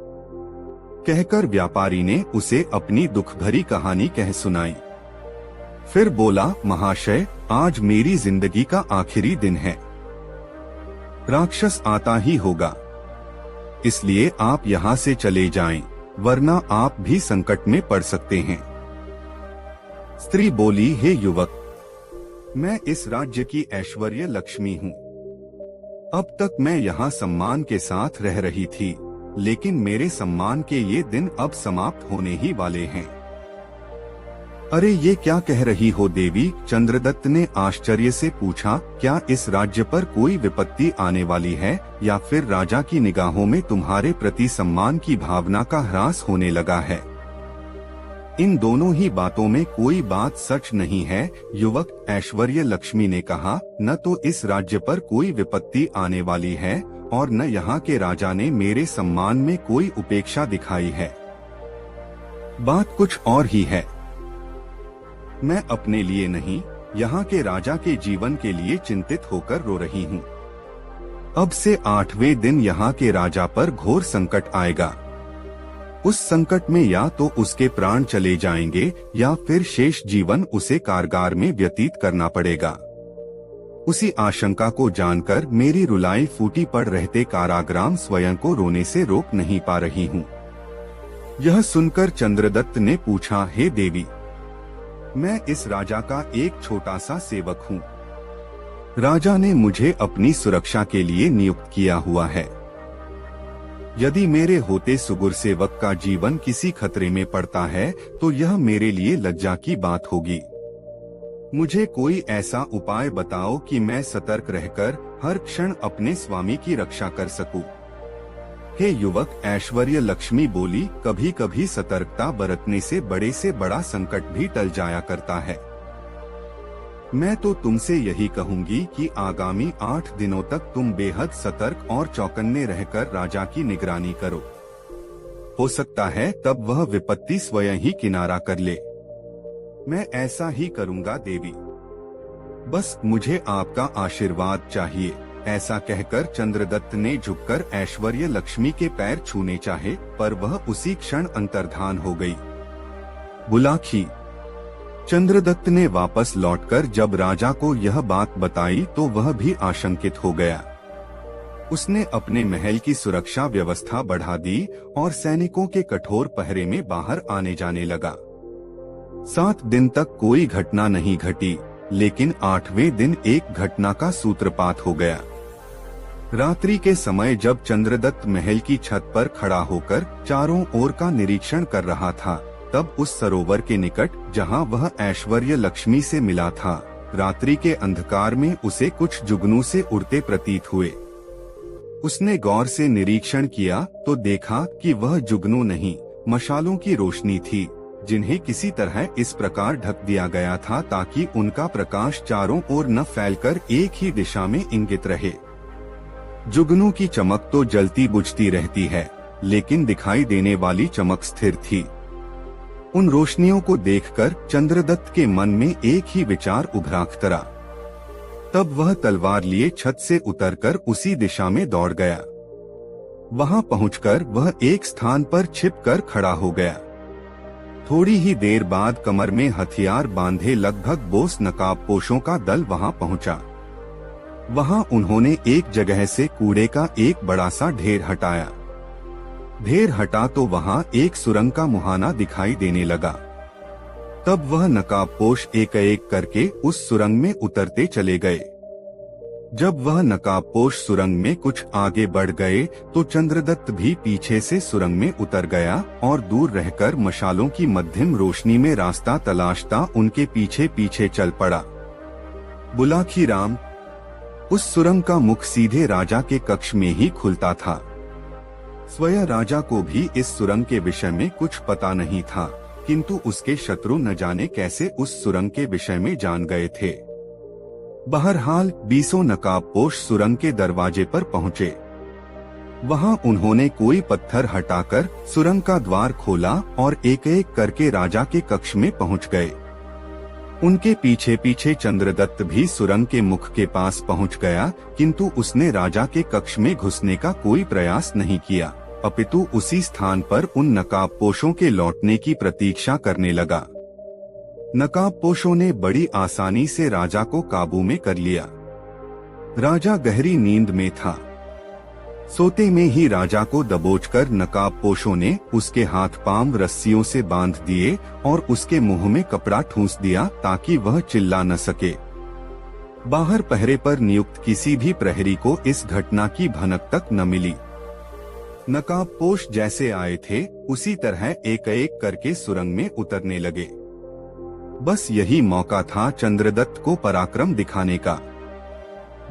Speaker 1: कहकर व्यापारी ने उसे अपनी दुख भरी कहानी कह सुनाई। फिर बोला, महाशय, आज मेरी जिंदगी का आखिरी दिन है। राक्षस आता ही होगा, इसलिए आप यहाँ से चले जाएं, वरना आप भी संकट में पड़ सकते हैं। स्त्री बोली, हे युवक, मैं इस राज्य की ऐश्वर्य लक्ष्मी हूँ। अब तक मैं यहाँ सम्मान के साथ रह रही थी, लेकिन मेरे सम्मान के ये दिन अब समाप्त होने ही वाले हैं। अरे ये क्या कह रही हो देवी? चंद्रदत्त ने आश्चर्य से पूछा, क्या इस राज्य पर कोई विपत्ति आने वाली है या फिर राजा की निगाहों में तुम्हारे प्रति सम्मान की भावना का ह्रास होने लगा है? इन दोनों ही बातों में कोई बात सच नहीं है, युवक, ऐश्वर्य लक्ष्मी ने कहा। न तो इस राज्य पर कोई विपत्ति आने वाली है और न यहाँ के राजा ने मेरे सम्मान में कोई उपेक्षा दिखाई है। बात कुछ और ही है। मैं अपने लिए नहीं, यहाँ के राजा के जीवन के लिए चिंतित होकर रो रही हूँ। अब से 8वें दिन यहाँ के राजा पर घोर संकट आएगा। उस संकट में या तो उसके प्राण चले जाएंगे या फिर शेष जीवन उसे कारागार में व्यतीत करना पड़ेगा। उसी आशंका को जानकर मेरी रुलाई फूटी पड़ रहते काराग्राम स्वयं को रोने से रोक नहीं पा रही हूँ। यह सुनकर चंद्रदत्त ने पूछा, हे देवी, मैं इस राजा का एक छोटा सा सेवक हूँ। राजा ने मुझे अपनी सुरक्षा के लिए नियुक्त किया हुआ है। यदि मेरे होते सुगुर सेवक का जीवन किसी खतरे में पड़ता है तो यह मेरे लिए लज्जा की बात होगी। मुझे कोई ऐसा उपाय बताओ कि मैं सतर्क रहकर हर क्षण अपने स्वामी की रक्षा कर सकूं। हे युवक, ऐश्वर्य लक्ष्मी बोली, कभी कभी सतर्कता बरतने से बड़ा संकट भी टल जाया करता है। मैं तो तुमसे यही कहूंगी कि आगामी 8 दिनों तक तुम बेहद सतर्क और चौकन्ने रहकर राजा की निगरानी करो। हो सकता है तब वह विपत्ति स्वयं ही किनारा कर ले। मैं ऐसा ही करूंगा देवी। बस मुझे आपका आशीर्वाद चाहिए। ऐसा कहकर चंद्रदत्त ने झुककर ऐश्वर्य लक्ष्मी के पैर छूने चाहे, पर वह उसी क्षण अंतर्धान हो गई। बुलाखी। चंद्रदत्त ने वापस लौटकर जब राजा को यह बात बताई तो वह भी आशंकित हो गया। उसने अपने महल की सुरक्षा व्यवस्था बढ़ा दी और सैनिकों के कठोर पहरे में बाहर आने जाने लगा। 7 दिन तक कोई घटना नहीं घटी, लेकिन 8वें दिन एक घटना का सूत्रपात हो गया। रात्रि के समय जब चंद्रदत्त महल की छत पर खड़ा होकर चारों ओर का निरीक्षण कर रहा था, तब उस सरोवर के निकट जहां वह ऐश्वर्य लक्ष्मी से मिला था, रात्रि के अंधकार में उसे कुछ जुगनू से उड़ते प्रतीत हुए। उसने गौर से निरीक्षण किया तो देखा कि वह जुगनू नहीं, मशालों की रोशनी थी, जिन्हें किसी तरह इस प्रकार ढक दिया गया था ताकि उनका प्रकाश चारों ओर न फैलकर एक ही दिशा में इंगित रहे। जुगनू की चमक तो जलती बुझती रहती है, लेकिन दिखाई देने वाली चमक स्थिर थी। उन रोशनियों को देखकर चंद्रदत्त के मन में एक ही विचार उभरा। तब वह तलवार लिए छत से उतरकर उसी दिशा में दौड़ गया। वहां पहुंचकर वह एक स्थान पर छिपकर खड़ा हो गया। थोड़ी ही देर बाद कमर में हथियार बांधे लगभग 20 नकाबपोशों का दल वहां पहुंचा। वहां उन्होंने एक जगह से कूड़े का एक बड़ा सा ढेर हटाया। ढेर हटा तो वहां एक सुरंग का मुहाना दिखाई देने लगा। तब वह नकाबपोश एक एक करके उस सुरंग में उतरते चले गए। जब वह नकाबपोश सुरंग में कुछ आगे बढ़ गए तो चंद्रदत्त भी पीछे से सुरंग में उतर गया और दूर रहकर मशालों की मध्यम रोशनी में रास्ता तलाशता उनके पीछे पीछे चल पड़ा। बुलाखी राम। उस सुरंग का मुख सीधे राजा के कक्ष में ही खुलता था। स्वयं राजा को भी इस सुरंग के विषय में कुछ पता नहीं था, किंतु उसके शत्रु न जाने कैसे उस सुरंग के विषय में जान गए थे। बहरहाल 20 नकाबपोश सुरंग के दरवाजे पर पहुंचे। वहां उन्होंने कोई पत्थर हटाकर सुरंग का द्वार खोला और एक एक करके राजा के कक्ष में पहुंच गए। उनके पीछे पीछे चंद्रदत्त भी सुरंग के मुख के पास पहुंच गया, किंतु उसने राजा के कक्ष में घुसने का कोई प्रयास नहीं किया, अपितु उसी स्थान पर उन नकाबपोशों के लौटने की प्रतीक्षा करने लगा। नकाबपोशों ने बड़ी आसानी से राजा को काबू में कर लिया। राजा गहरी नींद में था। सोते में ही राजा को दबोचकर नकाबपोशों ने उसके हाथ पांव रस्सियों से बांध दिए और उसके मुंह में कपड़ा ठूंस दिया ताकि वह चिल्ला न सके। बाहर पहरे पर नियुक्त किसी भी प्रहरी को इस घटना की भनक तक न मिली। नकाबपोश जैसे आए थे उसी तरह एक एक करके सुरंग में उतरने लगे। बस यही मौका था चंद्रदत्त को पराक्रम दिखाने का।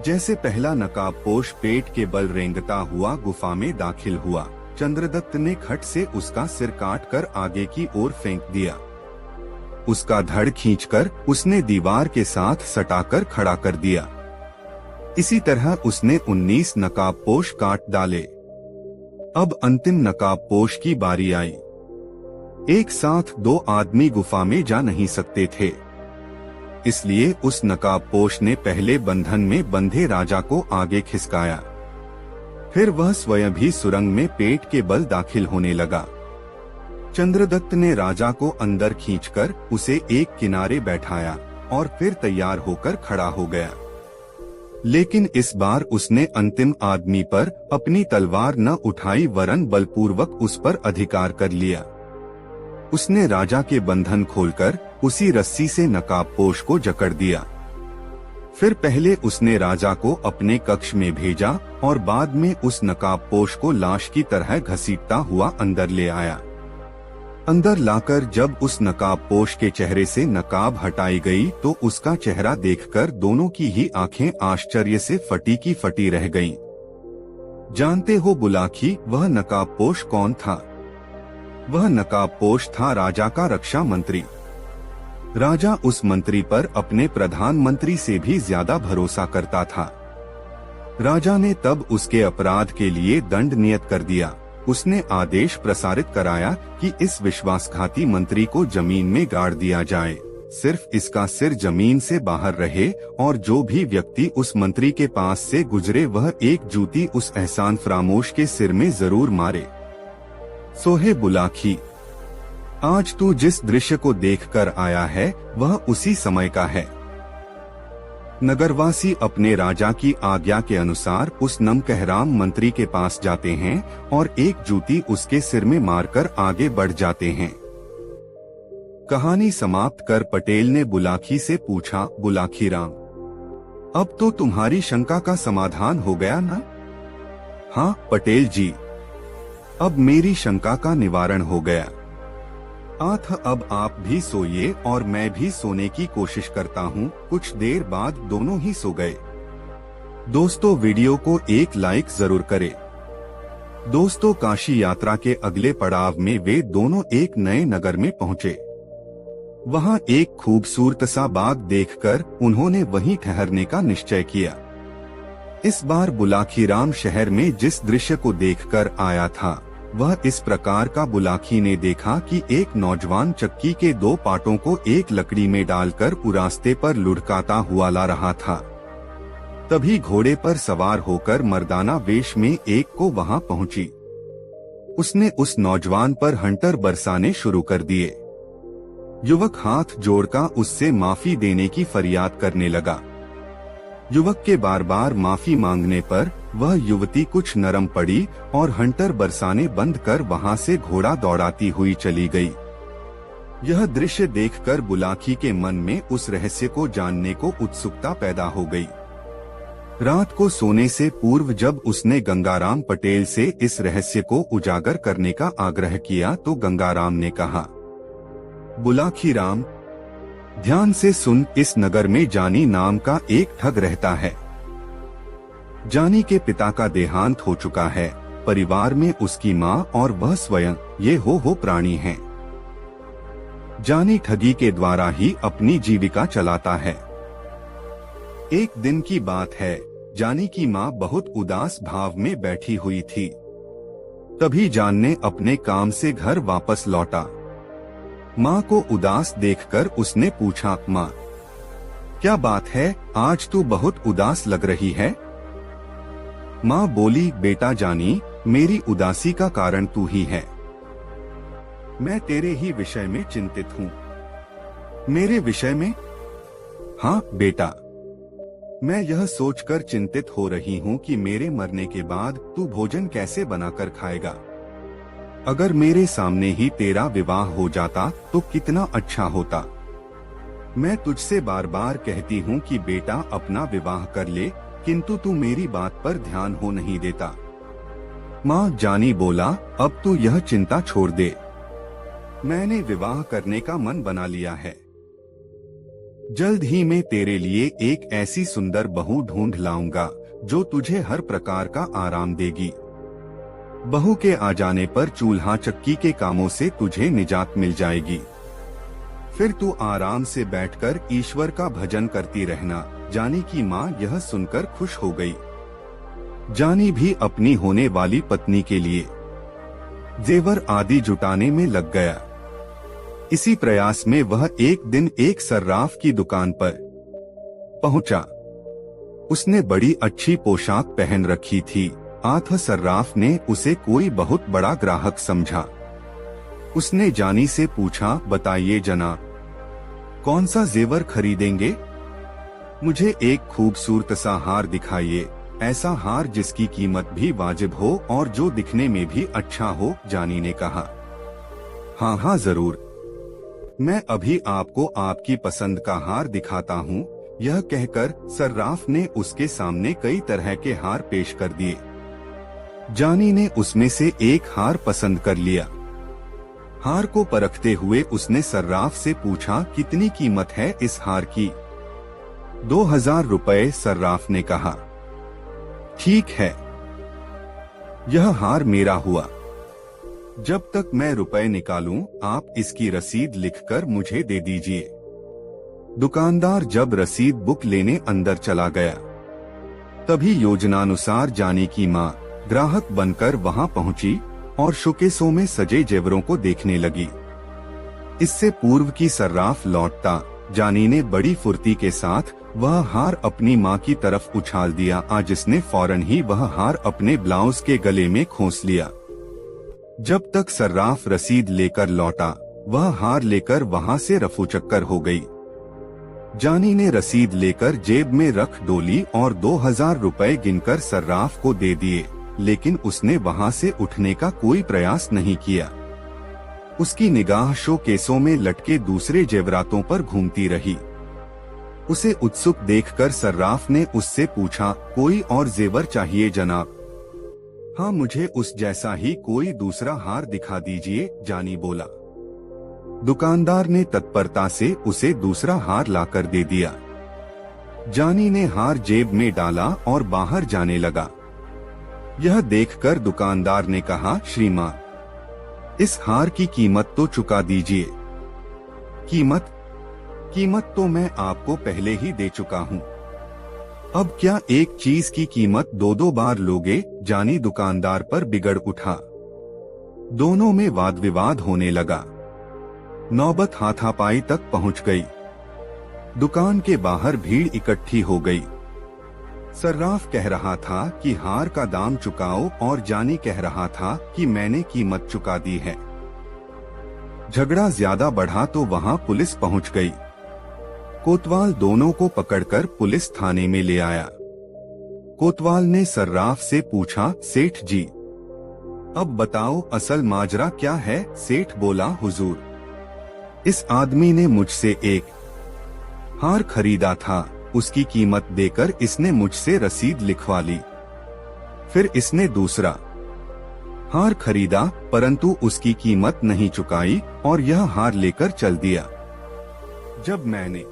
Speaker 1: जैसे पहला नकाबपोश पेट के बल रेंगता हुआ गुफा में दाखिल हुआ, चंद्रदत्त ने खट से उसका सिर काटकर आगे की ओर फेंक दिया। उसका धड़ खींचकर उसने दीवार के साथ सटाकर खड़ा कर दिया। इसी तरह उसने 19 नकाबपोश काट डाले। अब अंतिम नकाबपोश की बारी आई। एक साथ 2 आदमी गुफा में जा नहीं सकते थे, इसलिए उस नकाबपोश ने पहले बंधन में बंधे राजा को आगे खिसकाया। फिर वह स्वयं भी सुरंग में पेट के बल दाखिल होने लगा। चंद्रदत्त ने राजा को अंदर खींचकर उसे एक किनारे बैठाया और फिर तैयार होकर खड़ा हो गया। लेकिन इस बार उसने अंतिम आदमी पर अपनी तलवार न उठाई, वरन बलपूर्वक उस पर अधिकार कर लिया। उसने राजा के बंधन खोलकर उसी रस्सी से नकाबपोश को जकड़ दिया। फिर पहले उसने राजा को अपने कक्ष में भेजा और बाद में उस नकाबपोश को लाश की तरह घसीटता हुआ अंदर ले आया। अंदर लाकर जब उस नकाबपोश के चेहरे से नकाब हटाई गई तो उसका चेहरा देखकर दोनों की ही आंखें आश्चर्य से फटी की फटी रह गईं। जानते हो बुलाखी, वह नकाबपोश कौन था? वह नकाबपोश था राजा का रक्षा मंत्री। राजा उस मंत्री पर अपने प्रधानमंत्री से भी ज्यादा भरोसा करता था। राजा ने तब उसके अपराध के लिए दंड नियत कर दिया। उसने आदेश प्रसारित कराया कि इस विश्वासघाती मंत्री को जमीन में गाड़ दिया जाए। सिर्फ इसका सिर जमीन से बाहर रहे और जो भी व्यक्ति उस मंत्री के पास से गुजरे वह एक जूती उस एहसान फरामोश के सिर में जरूर मारे। सोहे बुलाकी, आज तू जिस दृश्य को देखकर आया है वह उसी समय का है। नगरवासी अपने राजा की आज्ञा के अनुसार उस नमकहराम मंत्री के पास जाते हैं और एक जूती उसके सिर में मारकर आगे बढ़ जाते हैं। कहानी समाप्त कर पटेल ने बुलाकी से पूछा, बुलाकी राम, अब तो तुम्हारी शंका का समाधान हो गया ना? हाँ पटेल जी, अब मेरी शंका का निवारण हो गया। अब आप भी सोइए और मैं भी सोने की कोशिश करता हूँ। कुछ देर बाद दोनों ही सो गए। दोस्तों वीडियो को एक लाइक जरूर करें। दोस्तों काशी यात्रा के अगले पड़ाव में वे दोनों एक नए नगर में पहुँचे। वहाँ एक खूबसूरत सा बाग देखकर उन्होंने वहीं ठहरने का निश्चय किया। इस बार बुलाकी राम शहर में जिस दृश्य को देखकर आया था वह इस प्रकार का बुलाकी ने देखा कि एक नौजवान चक्की के दो पाटों को एक लकड़ी में डालकर रास्ते पर लुढ़काता हुआ ला रहा था। तभी घोड़े पर सवार होकर मर्दाना वेश में एक को वहां पहुंची। उसने उस नौजवान पर हंटर बरसाने शुरू कर दिए। युवक हाथ जोड़कर उससे माफी देने की फरियाद करने लगा। युवक के बार बार माफी मांगने पर वह युवती कुछ नरम पड़ी और हंटर बरसाने बंद कर वहां से घोड़ा दौड़ाती हुई चली गई। यह दृश्य देखकर बुलाकी के मन में उस रहस्य को जानने को उत्सुकता पैदा हो गई। रात को सोने से पूर्व जब उसने गंगाराम पटेल से इस रहस्य को उजागर करने का आग्रह किया तो गंगाराम ने कहा, बुलाकी राम, ध्यान से सुन, इस नगर में जानी नाम का एक ठग रहता है। जानी के पिता का देहांत हो चुका है। परिवार में उसकी माँ और वह स्वयं ये हो प्राणी हैं। जानी ठगी के द्वारा ही अपनी जीविका चलाता है। एक दिन की बात है, जानी की माँ बहुत उदास भाव में बैठी हुई थी। तभी जान ने अपने काम से घर वापस लौटा। माँ को उदास देखकर उसने पूछा, माँ क्या बात है, आज तू बहुत उदास लग रही है? माँ बोली, बेटा जानी, मेरी उदासी का कारण तू ही है। मैं तेरे ही विषय में चिंतित हूँ। मेरे विषय में? हाँ बेटा, मैं यह सोचकर चिंतित हो रही हूँ कि मेरे मरने के बाद तू भोजन कैसे बनाकर खाएगा। अगर मेरे सामने ही तेरा विवाह हो जाता तो कितना अच्छा होता। मैं तुझसे बार बार कहती हूँ कि बेटा अपना विवाह कर ले, किंतु तू मेरी बात पर ध्यान हो नहीं देता। माँ जानी बोला, अब तू यह चिंता छोड़ दे। मैंने विवाह करने का मन बना लिया है। जल्द ही मैं तेरे लिए एक ऐसी सुंदर बहू ढूंढ लाऊंगा जो तुझे हर प्रकार का आराम देगी। बहू के आ जाने पर चूल्हा चक्की के कामों से तुझे निजात मिल जाएगी। फिर तू आराम से बैठकर ईश्वर का भजन करती रहना। जानी की माँ यह सुनकर खुश हो गई। जानी भी अपनी होने वाली पत्नी के लिए जेवर आदि जुटाने में लग गया। इसी प्रयास में वह एक दिन एक सर्राफ की दुकान पर पहुंचा। उसने बड़ी अच्छी पोशाक पहन रखी थी। सर्राफ ने उसे कोई बहुत बड़ा ग्राहक समझा। उसने जानी से पूछा, बताइए जनाब, कौन सा जेवर खरीदेंगे? मुझे एक खूबसूरत सा हार दिखाइए, ऐसा हार जिसकी कीमत भी वाजिब हो और जो दिखने में भी अच्छा हो। जानी ने कहा, हाँ हाँ जरूर, मैं अभी आपको आपकी पसंद का हार दिखाता हूँ। यह कहकर सर्राफ ने उसके सामने कई तरह के हार पेश कर दिए। जानी ने उसमें से एक हार पसंद कर लिया। हार को परखते हुए उसने सर्राफ से पूछा, कितनी कीमत है इस हार की? 2000 रुपए, सर्राफ ने कहा। ठीक है, यह हार मेरा हुआ। जब तक मैं रुपए निकालूं, आप इसकी रसीद लिखकर मुझे दे दीजिए। दुकानदार जब रसीद बुक लेने अंदर चला गया, तभी योजनानुसार जानी की माँ ग्राहक बनकर वहां पहुंची और शोकेसों में सजे जेवरों को देखने लगी। इससे पूर्व की सर्राफ लौटता जानी ने बड़ी फुर्ती के साथ वह हार अपनी माँ की तरफ उछाल दिया, जिसने फौरन ही वह हार अपने ब्लाउज के गले में खोस लिया। जब तक सर्राफ रसीद लेकर लौटा, वह हार लेकर वहां से रफूचक्कर हो गई। जानी ने रसीद लेकर जेब में रख डोली और 2000 रुपए गिनकर सर्राफ को दे दिए, लेकिन उसने वहां से उठने का कोई प्रयास नहीं किया। उसकी निगाह शोकेसों में लटके दूसरे जेवरातों पर घूमती रही। उसे उत्सुक देखकर सर्राफ ने उससे पूछा, कोई और जेवर चाहिए जनाब? हाँ, मुझे उस जैसा ही कोई दूसरा हार दिखा दीजिए, जानी बोला। दुकानदार ने तत्परता से उसे दूसरा हार लाकर दे दिया। जानी ने हार जेब में डाला और बाहर जाने लगा। यह देखकर दुकानदार ने कहा, श्रीमान, इस हार की कीमत तो चुका दीजिए। कीमत तो मैं आपको पहले ही दे चुका हूँ। अब क्या एक चीज की कीमत दो बार लोगे? जानी दुकानदार पर बिगड़ उठा। दोनों में वाद विवाद होने लगा। नौबत हाथापाई तक पहुंच गई। दुकान के बाहर भीड़ इकट्ठी हो गई। सर्राफ कह रहा था कि हार का दाम चुकाओ और जानी कह रहा था कि मैंने कीमत चुका दी है। झगड़ा ज्यादा बढ़ा तो वहां पुलिस पहुंच गई। कोतवाल दोनों को पकड़कर पुलिस थाने में ले आया। कोतवाल ने सर्राफ से पूछा, सेठ जी, अब बताओ असल माजरा क्या है? सेठ बोला, हुजूर, इस आदमी ने मुझसे एक हार खरीदा था, उसकी कीमत देकर इसने मुझसे रसीद लिखवा ली। फिर इसने दूसरा हार खरीदा, परंतु उसकी कीमत नहीं चुकाई और यह हार लेकर चल दिया। जब मैंने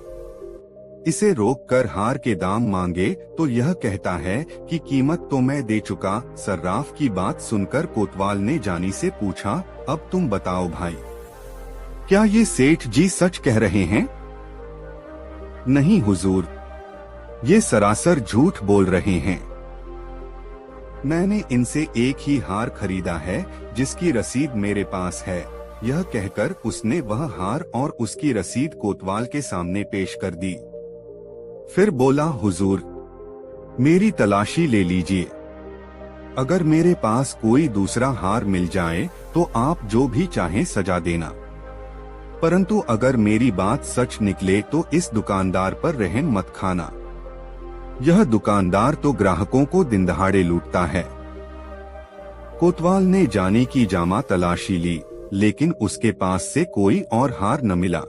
Speaker 1: इसे रोककर हार के दाम मांगे तो यह कहता है कि कीमत तो मैं दे चुका। सर्राफ की बात सुनकर कोतवाल ने जानी से पूछा, अब तुम बताओ भाई, क्या ये सेठ जी सच कह रहे हैं? नहीं हुजूर, ये सरासर झूठ बोल रहे हैं। मैंने इनसे एक ही हार खरीदा है जिसकी रसीद मेरे पास है। यह कहकर उसने वह हार और उसकी रसीद कोतवाल के सामने पेश कर दी। फिर बोला, हुजूर, मेरी तलाशी ले लीजिए। अगर मेरे पास कोई दूसरा हार मिल जाए तो आप जो भी चाहें सजा देना, परंतु अगर मेरी बात सच निकले तो इस दुकानदार पर रहम मत खाना। यह दुकानदार तो ग्राहकों को दिन दहाड़े लूटता है। कोतवाल ने जानी की जामा तलाशी ली, लेकिन उसके पास से कोई और हार न मिला।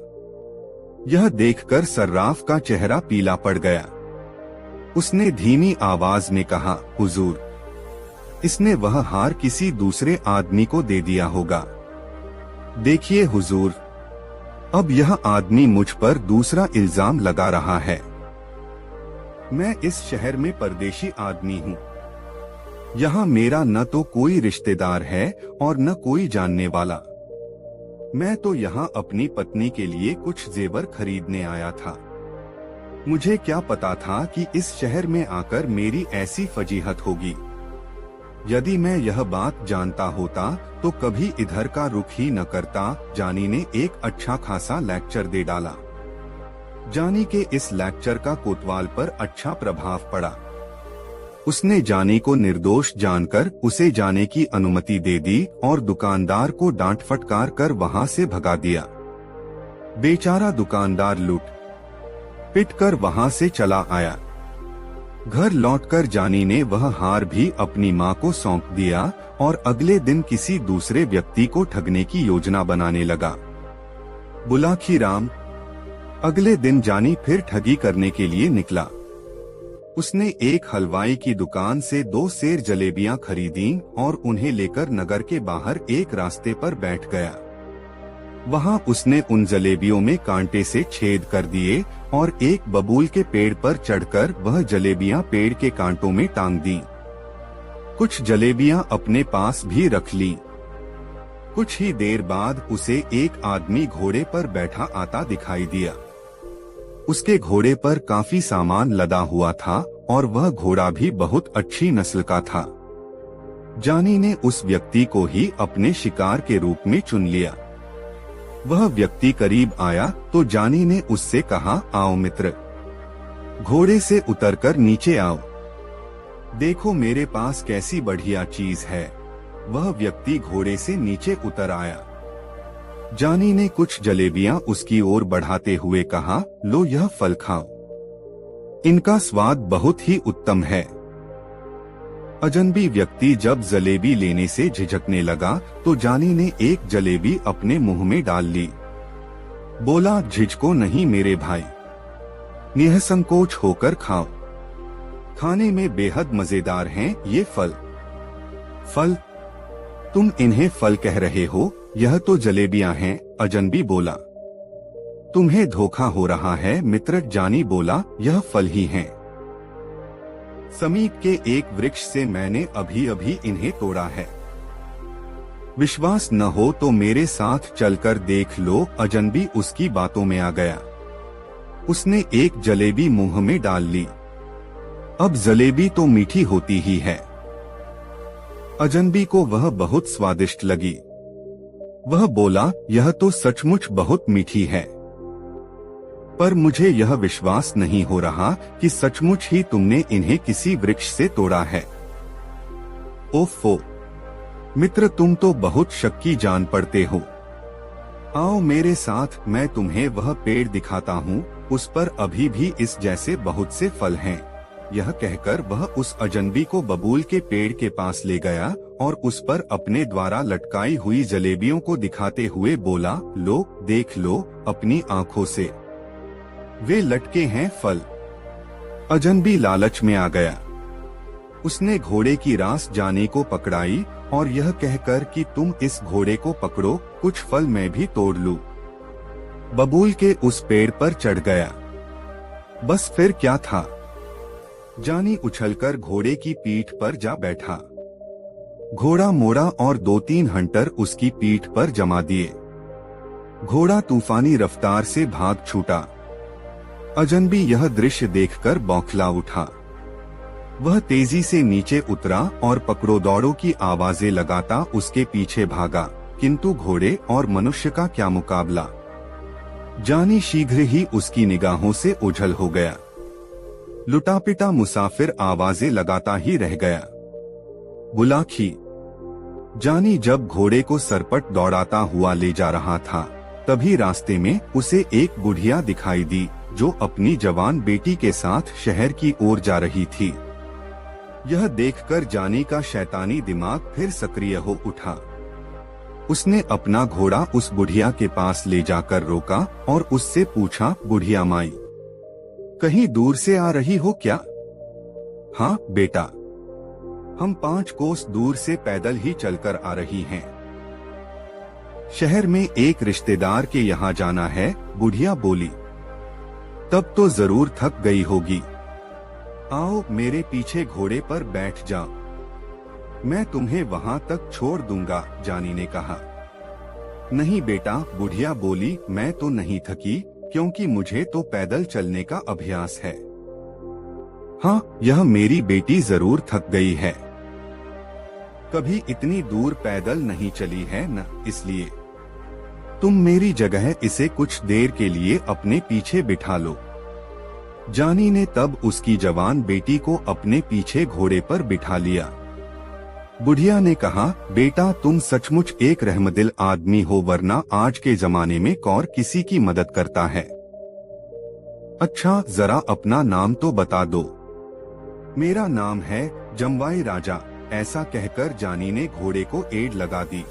Speaker 1: यह देखकर सर्राफ का चेहरा पीला पड़ गया। उसने धीमी आवाज में कहा, हुजूर, इसने वह हार किसी दूसरे आदमी को दे दिया होगा। देखिए हुजूर, अब यह आदमी मुझ पर दूसरा इल्जाम लगा रहा है। मैं इस शहर में परदेशी आदमी हूँ। यहाँ मेरा न तो कोई रिश्तेदार है और न कोई जानने वाला। मैं तो यहाँ अपनी पत्नी के लिए कुछ जेवर खरीदने आया था। मुझे क्या पता था कि इस शहर में आकर मेरी ऐसी फजीहत होगी। यदि मैं यह बात जानता होता तो कभी इधर का रुख ही न करता। जानी ने एक अच्छा खासा लेक्चर दे डाला। जानी के इस लेक्चर का कोतवाल पर अच्छा प्रभाव पड़ा। उसने जानी को निर्दोष जानकर उसे जाने की अनुमति दे दी और दुकानदार को डांट फटकार कर वहां से भगा दिया। बेचारा दुकानदार लूट पिट कर वहां से चला आया। घर लौटकर जानी ने वह हार भी अपनी मां को सौंप दिया और अगले दिन किसी दूसरे व्यक्ति को ठगने की योजना बनाने लगा। बुलाखी राम। अगले दिन जानी फिर ठगी करने के लिए निकला। उसने एक हलवाई की दुकान से 2 सेर जलेबियां खरीदी और उन्हें लेकर नगर के बाहर एक रास्ते पर बैठ गया। वहां उसने उन जलेबियों में कांटे से छेद कर दिए और एक बबूल के पेड़ पर चढ़कर वह जलेबियां पेड़ के कांटों में टांग दी। कुछ जलेबियां अपने पास भी रख ली। कुछ ही देर बाद उसे एक आदमी घोड़े पर बैठा आता दिखाई दिया। उसके घोड़े पर काफी सामान लदा हुआ था और वह घोड़ा भी बहुत अच्छी नस्ल का था। जानी ने उस व्यक्ति को ही अपने शिकार के रूप में चुन लिया। वह व्यक्ति करीब आया तो जानी ने उससे कहा, आओ मित्र, घोड़े से उतरकर नीचे आओ, देखो मेरे पास कैसी बढ़िया चीज है। वह व्यक्ति घोड़े से नीचे उतर आया। जानी ने कुछ जलेबियां उसकी ओर बढ़ाते हुए कहा, लो यह फल खाओ, इनका स्वाद बहुत ही उत्तम है। अजनबी व्यक्ति जब जलेबी लेने से झिझकने लगा तो जानी ने एक जलेबी अपने मुंह में डाल ली। बोला, झिझको नहीं मेरे भाई, निःसंकोच होकर खाओ, खाने में बेहद मजेदार हैं ये फल। फल? तुम इन्हें फल कह रहे हो, यह तो जलेबियां हैं। अजनबी बोला। तुम्हें धोखा हो रहा है मित्र, जानी बोला, यह फल ही हैं। समीप के एक वृक्ष से मैंने अभी अभी इन्हें तोड़ा है, विश्वास न हो तो मेरे साथ चलकर देख लो। अजनबी उसकी बातों में आ गया। उसने एक जलेबी मुंह में डाल ली। अब जलेबी तो मीठी होती ही है। अजनबी को वह बहुत स्वादिष्ट लगी। वह बोला, यह तो सचमुच बहुत मीठी है, पर मुझे यह विश्वास नहीं हो रहा कि सचमुच ही तुमने इन्हें किसी वृक्ष से तोड़ा है। ओफो मित्र, तुम तो बहुत शक्की जान पड़ते हो। आओ मेरे साथ, मैं तुम्हें वह पेड़ दिखाता हूँ, उस पर अभी भी इस जैसे बहुत से फल हैं। यह कहकर वह उस अजनबी को बबूल के पेड़ के पास ले गया और उस पर अपने द्वारा लटकाई हुई जलेबियों को दिखाते हुए बोला, लो देख लो अपनी आंखों से, वे लटके हैं फल। अजनबी लालच में आ गया। उसने घोड़े की रास जाने को पकड़ाई और यह कहकर कि तुम इस घोड़े को पकड़ो, कुछ फल मैं भी तोड़ लूं। बबूल के उस पेड़ पर चढ़ गया। बस फिर क्या था, जानी उछलकर घोड़े की पीठ पर जा बैठा। घोड़ा मोड़ा और 2-3 हंटर उसकी पीठ पर जमा दिए। घोड़ा तूफानी रफ्तार से भाग छूटा। अजनबी यह दृश्य देखकर बौखला उठा। वह तेजी से नीचे उतरा और पकड़ो दौड़ो की आवाजें लगाता उसके पीछे भागा, किंतु घोड़े और मनुष्य का क्या मुकाबला। जानी शीघ्र ही उसकी निगाहों से ओझल हो गया। लुटापिटा मुसाफिर आवाजें लगाता ही रह गया। बुलाखी। जानी जब घोड़े को सरपट दौड़ाता हुआ ले जा रहा था, तभी रास्ते में उसे एक बुढ़िया दिखाई दी जो अपनी जवान बेटी के साथ शहर की ओर जा रही थी। यह देखकर जानी का शैतानी दिमाग फिर सक्रिय हो उठा। उसने अपना घोड़ा उस बुढ़िया के पास ले जाकर रोका और उससे पूछा, बुढ़िया माई, कहीं दूर से आ रही हो क्या? हाँ बेटा, हम 5 कोस दूर से पैदल ही चलकर आ रही हैं। शहर में एक रिश्तेदार के यहाँ जाना है, बुढ़िया बोली। तब तो जरूर थक गई होगी। आओ मेरे पीछे घोड़े पर बैठ जाओ, मैं तुम्हें वहां तक छोड़ दूंगा, जानी ने कहा। नहीं बेटा, बुढ़िया बोली, मैं तो नहीं थकी, क्योंकि मुझे तो पैदल चलने का अभ्यास है। हाँ, यह मेरी बेटी जरूर थक गई है, कभी इतनी दूर पैदल नहीं चली है न, इसलिए तुम मेरी जगह इसे कुछ देर के लिए अपने पीछे बिठा लो। जानी ने तब उसकी जवान बेटी को अपने पीछे घोड़े पर बिठा लिया। बुढ़िया ने कहा, बेटा तुम सचमुच एक रहमदिल आदमी हो, वरना आज के जमाने में कौन किसी की मदद करता है। अच्छा जरा अपना नाम तो बता दो। मेरा नाम है जमवाई राजा, ऐसा कहकर जानी ने घोड़े को एड़ लगा दी।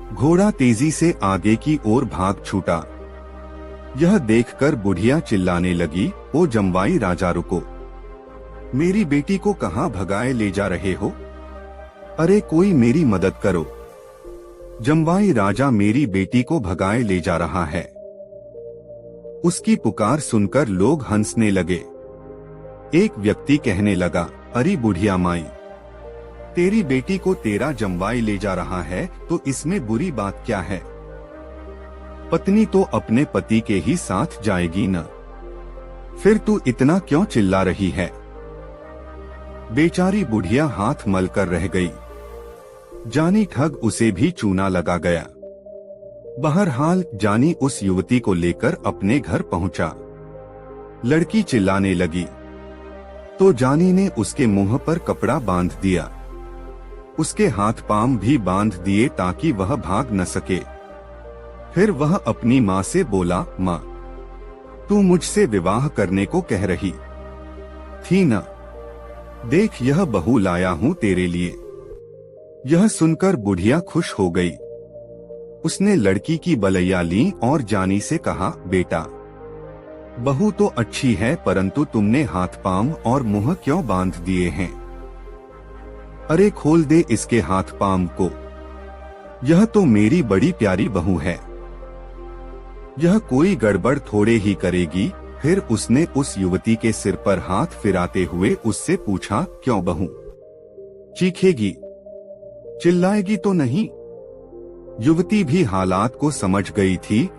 Speaker 1: घोड़ा तेजी से आगे की ओर भाग छूटा। यह देखकर बुढ़िया चिल्लाने लगी, ओ जमवाई राजा रुको, मेरी बेटी को कहाँ भगाए ले जा रहे हो? अरे कोई मेरी मदद करो, जमवाई राजा मेरी बेटी को भगाए ले जा रहा है। उसकी पुकार सुनकर लोग हंसने लगे। एक व्यक्ति कहने लगा, अरे बुढ़िया माई, तेरी बेटी को तेरा जमवाई ले जा रहा है तो इसमें बुरी बात क्या है? पत्नी तो अपने पति के ही साथ जाएगी न, फिर तू इतना क्यों चिल्ला रही है? बेचारी बुढ़िया हाथ मल कर रह गई। जानी ठग उसे भी चूना लगा गया। बहरहाल जानी उस युवती को लेकर अपने घर पहुंचा। लड़की चिल्लाने लगी तो जानी ने उसके मुंह पर कपड़ा बांध दिया। उसके हाथ पांव भी बांध दिए ताकि वह भाग न सके। फिर वह अपनी माँ से बोला, माँ, तू मुझसे विवाह करने को कह रही थी ना? देख, यह बहू लाया हूँ तेरे लिए। यह सुनकर बुढ़िया खुश हो गई। उसने लड़की की बलैया ली और जानी से कहा, बेटा, बहू तो अच्छी है, परंतु तुमने हाथ पांव और मुंह क्यों बांध दिए हैं? अरे खोल दे इसके हाथ पांव को। यह तो मेरी बड़ी प्यारी बहू है। यह कोई गड़बड़ थोड़े ही करेगी। फिर उसने उस युवती के सिर पर हाथ फिराते हुए उससे पूछा, क्यों बहू? चीखेगी, चिल्लाएगी तो नहीं? युवती भी हालात को समझ गई थी।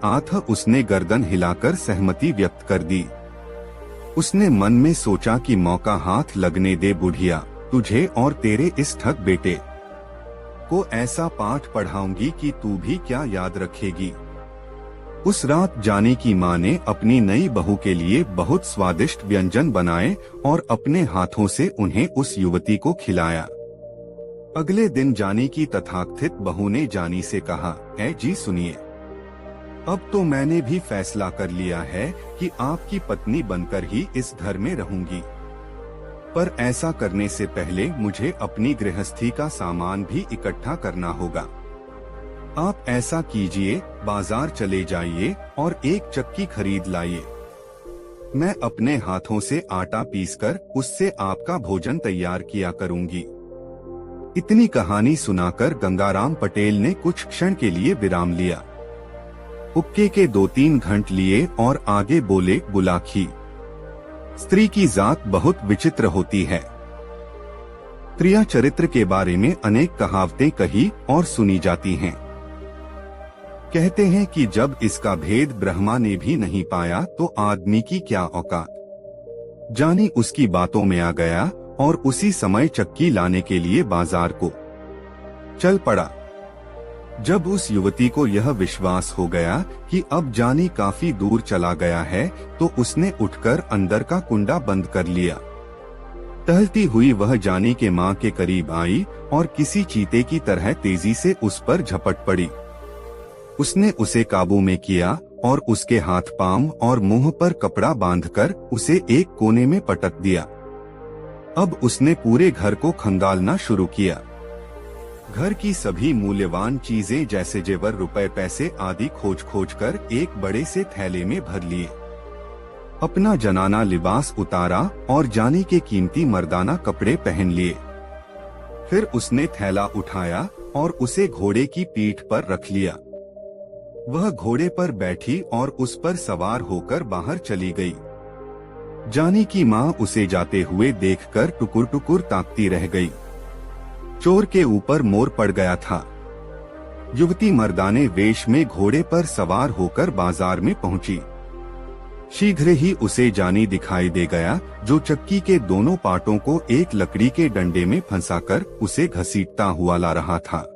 Speaker 1: उसने गर्दन हिलाकर सहमति व्यक्त कर दी। उसने मन में सोचा कि मौका हाथ लगने दे बुढ़िया, तुझे और तेरे इस ठग बेटे को ऐसा पाठ पढ़ाऊंगी कि तू भी क्या याद रखेगी। उस रात जानी की माँ ने अपनी नई बहू के लिए बहुत स्वादिष्ट व्यंजन बनाए और अपने हाथों से उन्हें उस युवती को खिलाया। अगले दिन जानी की तथाकथित बहू ने जानी से कहा, ऐ जी सुनिए, अब तो मैंने भी फैसला कर लिया है कि आपकी पत्नी बनकर ही इस घर में रहूंगी। पर ऐसा करने से पहले मुझे अपनी गृहस्थी का सामान भी इकट्ठा करना होगा। आप ऐसा कीजिए, बाजार चले जाइए और एक चक्की खरीद लाइए। मैं अपने हाथों से आटा पीसकर उससे आपका भोजन तैयार किया करूंगी। इतनी कहानी सुनाकर गंगाराम पटेल ने कुछ क्षण के लिए विराम लिया। हुक्के के 2-3 घंट लिए और आगे बोले, बुलाखी, स्त्री की जात बहुत विचित्र होती है। प्रिया चरित्र के बारे में अनेक कहावतें कही और सुनी जाती हैं। कहते हैं कि जब इसका भेद ब्रह्मा ने भी नहीं पाया तो आदमी की क्या औकात। जानी उसकी बातों में आ गया और उसी समय चक्की लाने के लिए बाजार को चल पड़ा। जब उस युवती को यह विश्वास हो गया कि अब जानी काफी दूर चला गया है तो उसने उठकर अंदर का कुंडा बंद कर लिया। टहलती हुई वह जानी के माँ के करीब आई और किसी चीते की तरह तेजी से उस पर झपट पड़ी। उसने उसे काबू में किया और उसके हाथ पांव और मुंह पर कपड़ा बांधकर उसे एक कोने में पटक दिया। अब उसने पूरे घर को खंगालना शुरू किया। घर की सभी मूल्यवान चीजें जैसे जेवर, रुपए, पैसे आदि खोज कर एक बड़े से थैले में भर लिए। अपना जनाना लिबास उतारा और जानी के कीमती मर्दाना कपड़े पहन लिए। फिर उसने थैला उठाया और उसे घोड़े की पीठ पर रख लिया। वह घोड़े पर बैठी और उस पर सवार होकर बाहर चली गई। जानी की माँ उसे जाते हुए देखकर टुकुर टुकुर ताकती रह गई। चोर के ऊपर मोर पड़ गया था। युवती मर्दाने वेश में घोड़े पर सवार होकर बाजार में पहुंची। शीघ्र ही उसे जानी दिखाई दे गया, जो चक्की के दोनों पाटों को एक लकड़ी के डंडे में फंसाकर उसे घसीटता हुआ ला रहा था।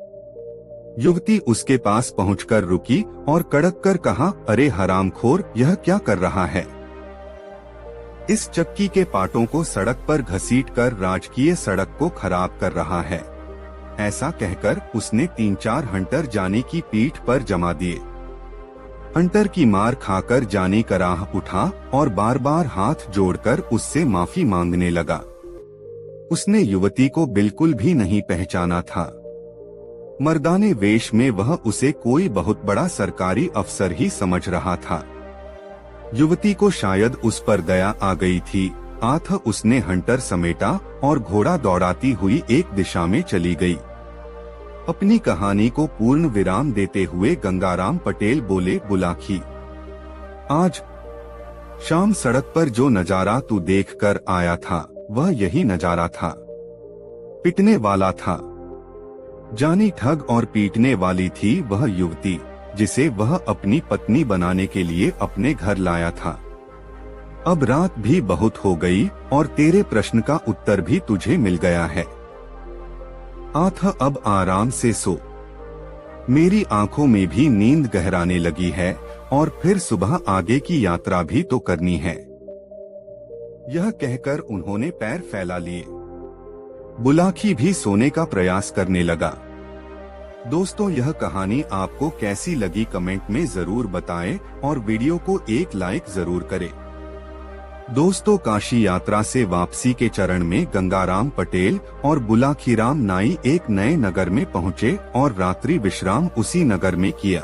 Speaker 1: युवती उसके पास पहुंचकर रुकी और कड़क कर कहा, अरे हरामखोर, यह क्या कर रहा है? इस चक्की के पाटों को सड़क पर घसीटकर राजकीय सड़क को खराब कर रहा है। ऐसा कहकर उसने 3-4 हंटर जानी की पीठ पर जमा दिए। हंटर की मार खाकर जानी कराह उठा और बार बार हाथ जोड़कर उससे माफी मांगने लगा। उसने युवती को बिल्कुल भी नहीं पहचाना था। मर्दाने वेश में वह उसे कोई बहुत बड़ा सरकारी अफसर ही समझ रहा था। युवती को शायद उस पर दया आ गई थी। उसने हंटर समेटा और घोड़ा दौड़ाती हुई एक दिशा में चली गई। अपनी कहानी को पूर्ण विराम देते हुए गंगाराम पटेल बोले, बुलाखी, आज शाम सड़क पर जो नजारा तू देखकर आया था वह यही नजारा था। पिटने वाला था। जानी ठग और पीटने वाली थी वह युवती जिसे वह अपनी पत्नी बनाने के लिए अपने घर लाया था। अब रात भी बहुत हो गई और तेरे प्रश्न का उत्तर भी तुझे मिल गया है। अब आराम से सो। मेरी आंखों में भी नींद गहराने लगी है और फिर सुबह आगे की यात्रा भी तो करनी है। यह कहकर उन्होंने पैर फैला लिए। बुलाकी भी सोने का प्रयास करने लगा। दोस्तों, यह कहानी आपको कैसी लगी कमेंट में जरूर बताएं और वीडियो को एक लाइक जरूर करें। दोस्तों, काशी यात्रा से वापसी के चरण में गंगाराम पटेल और बुलाखीराम नाई एक नए नगर में पहुंचे और रात्रि विश्राम उसी नगर में किया।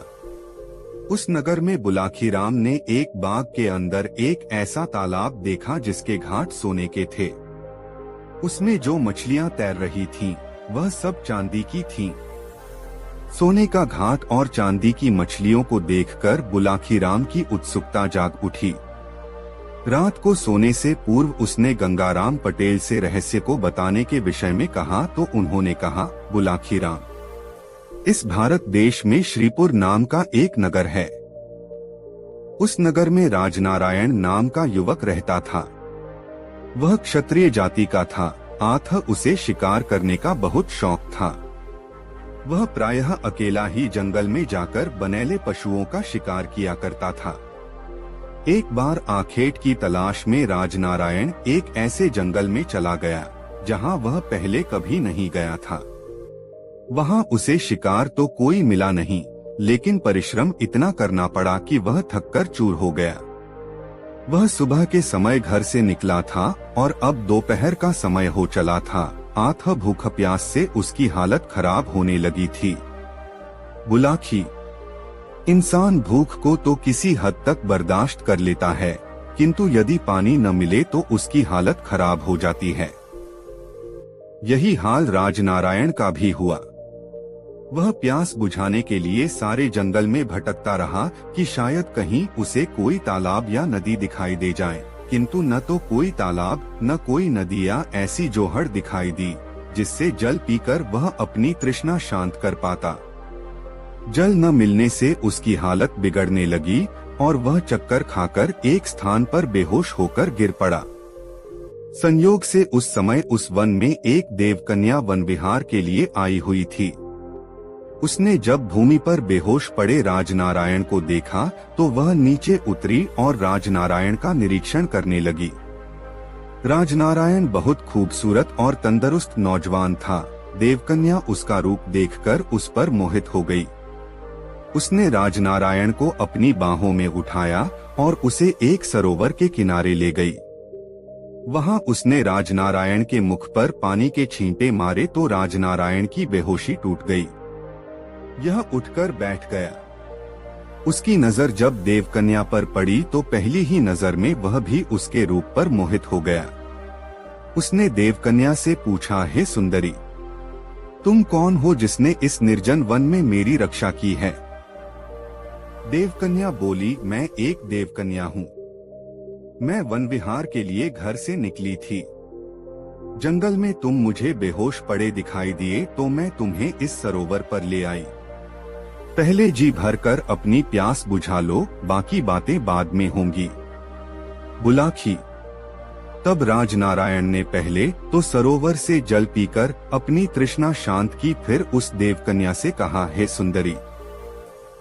Speaker 1: उस नगर में बुलाखीराम ने एक बाग के अंदर एक ऐसा तालाब देखा जिसके घाट सोने के थे। उसमें जो मछलियां तैर रही थीं, वह सब चांदी की थीं। सोने का घाट और चांदी की मछलियों को देखकर बुलाखीराम की उत्सुकता जाग उठी। रात को सोने से पूर्व उसने गंगाराम पटेल से रहस्य को बताने के विषय में कहा तो उन्होंने कहा, बुलाखीराम, इस भारत देश में श्रीपुर नाम का एक नगर है। उस नगर में राजनारायण नाम का युवक रहता था। वह क्षत्रिय जाति का था, अतः उसे शिकार करने का बहुत शौक था। वह प्रायः अकेला ही जंगल में जाकर बनेले पशुओं का शिकार किया करता था। एक बार आखेट की तलाश में राजनारायण एक ऐसे जंगल में चला गया जहां वह पहले कभी नहीं गया था। वहां उसे शिकार तो कोई मिला नहीं, लेकिन परिश्रम इतना करना पड़ा कि वह थककर चूर हो गया। वह सुबह के समय घर से निकला था और अब दोपहर का समय हो चला था, अतः भूख प्यास से उसकी हालत खराब होने लगी थी। बुलाखी, इंसान भूख को तो किसी हद तक बर्दाश्त कर लेता है, किंतु यदि पानी न मिले तो उसकी हालत खराब हो जाती है। यही हाल राजनारायण का भी हुआ। वह प्यास बुझाने के लिए सारे जंगल में भटकता रहा कि शायद कहीं उसे कोई तालाब या नदी दिखाई दे जाए, किंतु न तो कोई तालाब न कोई नदी या ऐसी जोहड़ दिखाई दी जिससे जल पीकर वह अपनी तृष्णा शांत कर पाता। जल न मिलने से उसकी हालत बिगड़ने लगी और वह चक्कर खाकर एक स्थान पर बेहोश होकर गिर पड़ा। संयोग से उस समय उस वन में एक देवकन्या वन विहार के लिए आई हुई थी। उसने जब भूमि पर बेहोश पड़े राजनारायण को देखा तो वह नीचे उतरी और राजनारायण का निरीक्षण करने लगी। राजनारायण बहुत खूबसूरत और तंदुरुस्त नौजवान था। देवकन्या उसका रूप देखकर उस पर मोहित हो गई। उसने राजनारायण को अपनी बाहों में उठाया और उसे एक सरोवर के किनारे ले गई। वहां उसने राजनारायण के मुख पर पानी के छींटे मारे तो राजनारायण की बेहोशी टूट गई। यह उठकर बैठ गया। उसकी नजर जब देवकन्या पर पड़ी तो पहली ही नजर में वह भी उसके रूप पर मोहित हो गया। उसने देवकन्या से पूछा, हे सुंदरी, तुम कौन हो जिसने इस निर्जन वन में मेरी रक्षा की है? देवकन्या बोली, मैं एक देवकन्या हूँ। मैं वन विहार के लिए घर से निकली थी। जंगल में तुम मुझे बेहोश पड़े दिखाई दिए तो मैं तुम्हें इस सरोवर पर ले आई। पहले जी भरकर अपनी प्यास बुझा लो, बाकी बातें बाद में होंगी। बुलाखी, तब राजनारायण ने पहले तो सरोवर से जल पीकर अपनी तृष्णा शांत की, फिर उस देवकन्या से कहा, हे सुंदरी,